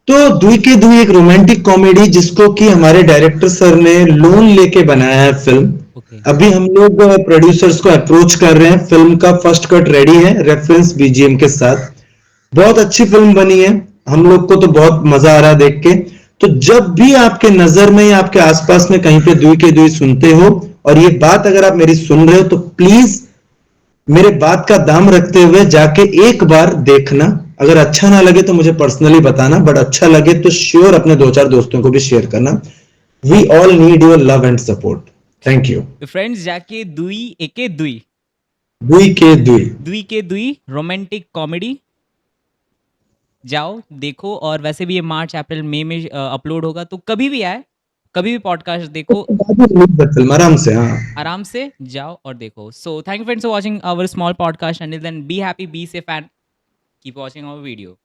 [SPEAKER 1] तो दुई के दुई एक रोमांटिक कॉमेडी, जिसको कि हमारे डायरेक्टर सर ने लोन लेके बनाया है फिल्म।
[SPEAKER 2] ओके।
[SPEAKER 1] अभी हम लोग प्रोड्यूसर्स को अप्रोच कर रहे हैं, फिल्म का फर्स्ट कट रेडी है रेफरेंस बीजीएम के साथ। बहुत अच्छी फिल्म बनी है, हम लोग को तो बहुत मजा आ रहा है देख के। तो जब भी आपके नजर में या आपके आसपास में कहीं पे दुई के दुई सुनते हो, और ये बात अगर आप मेरी सुन रहे हो, तो प्लीज मेरे बात का दाम रखते हुए जाके एक बार देखना। अगर अच्छा ना लगे तो मुझे पर्सनली बताना, बट अच्छा लगे तो श्योर अपने दो चार दोस्तों को भी शेयर करना। We all need your love and support. Thank you.
[SPEAKER 2] तो फ्रेंड्स जाके दुई एके दुई,
[SPEAKER 1] दुई के दुई।
[SPEAKER 2] दुई के दुई रोमांटिक कॉमेडी जाओ देखो। और वैसे भी ये मार्च अप्रैल मई में अपलोड होगा, तो कभी भी आए, कभी भी पॉडकास्ट देखो,
[SPEAKER 1] फिल्म आराम से, हाँ।
[SPEAKER 2] आराम से जाओ और देखो। So thank you friends for watching our small podcast, and then be happy, be safe and keep watching our video.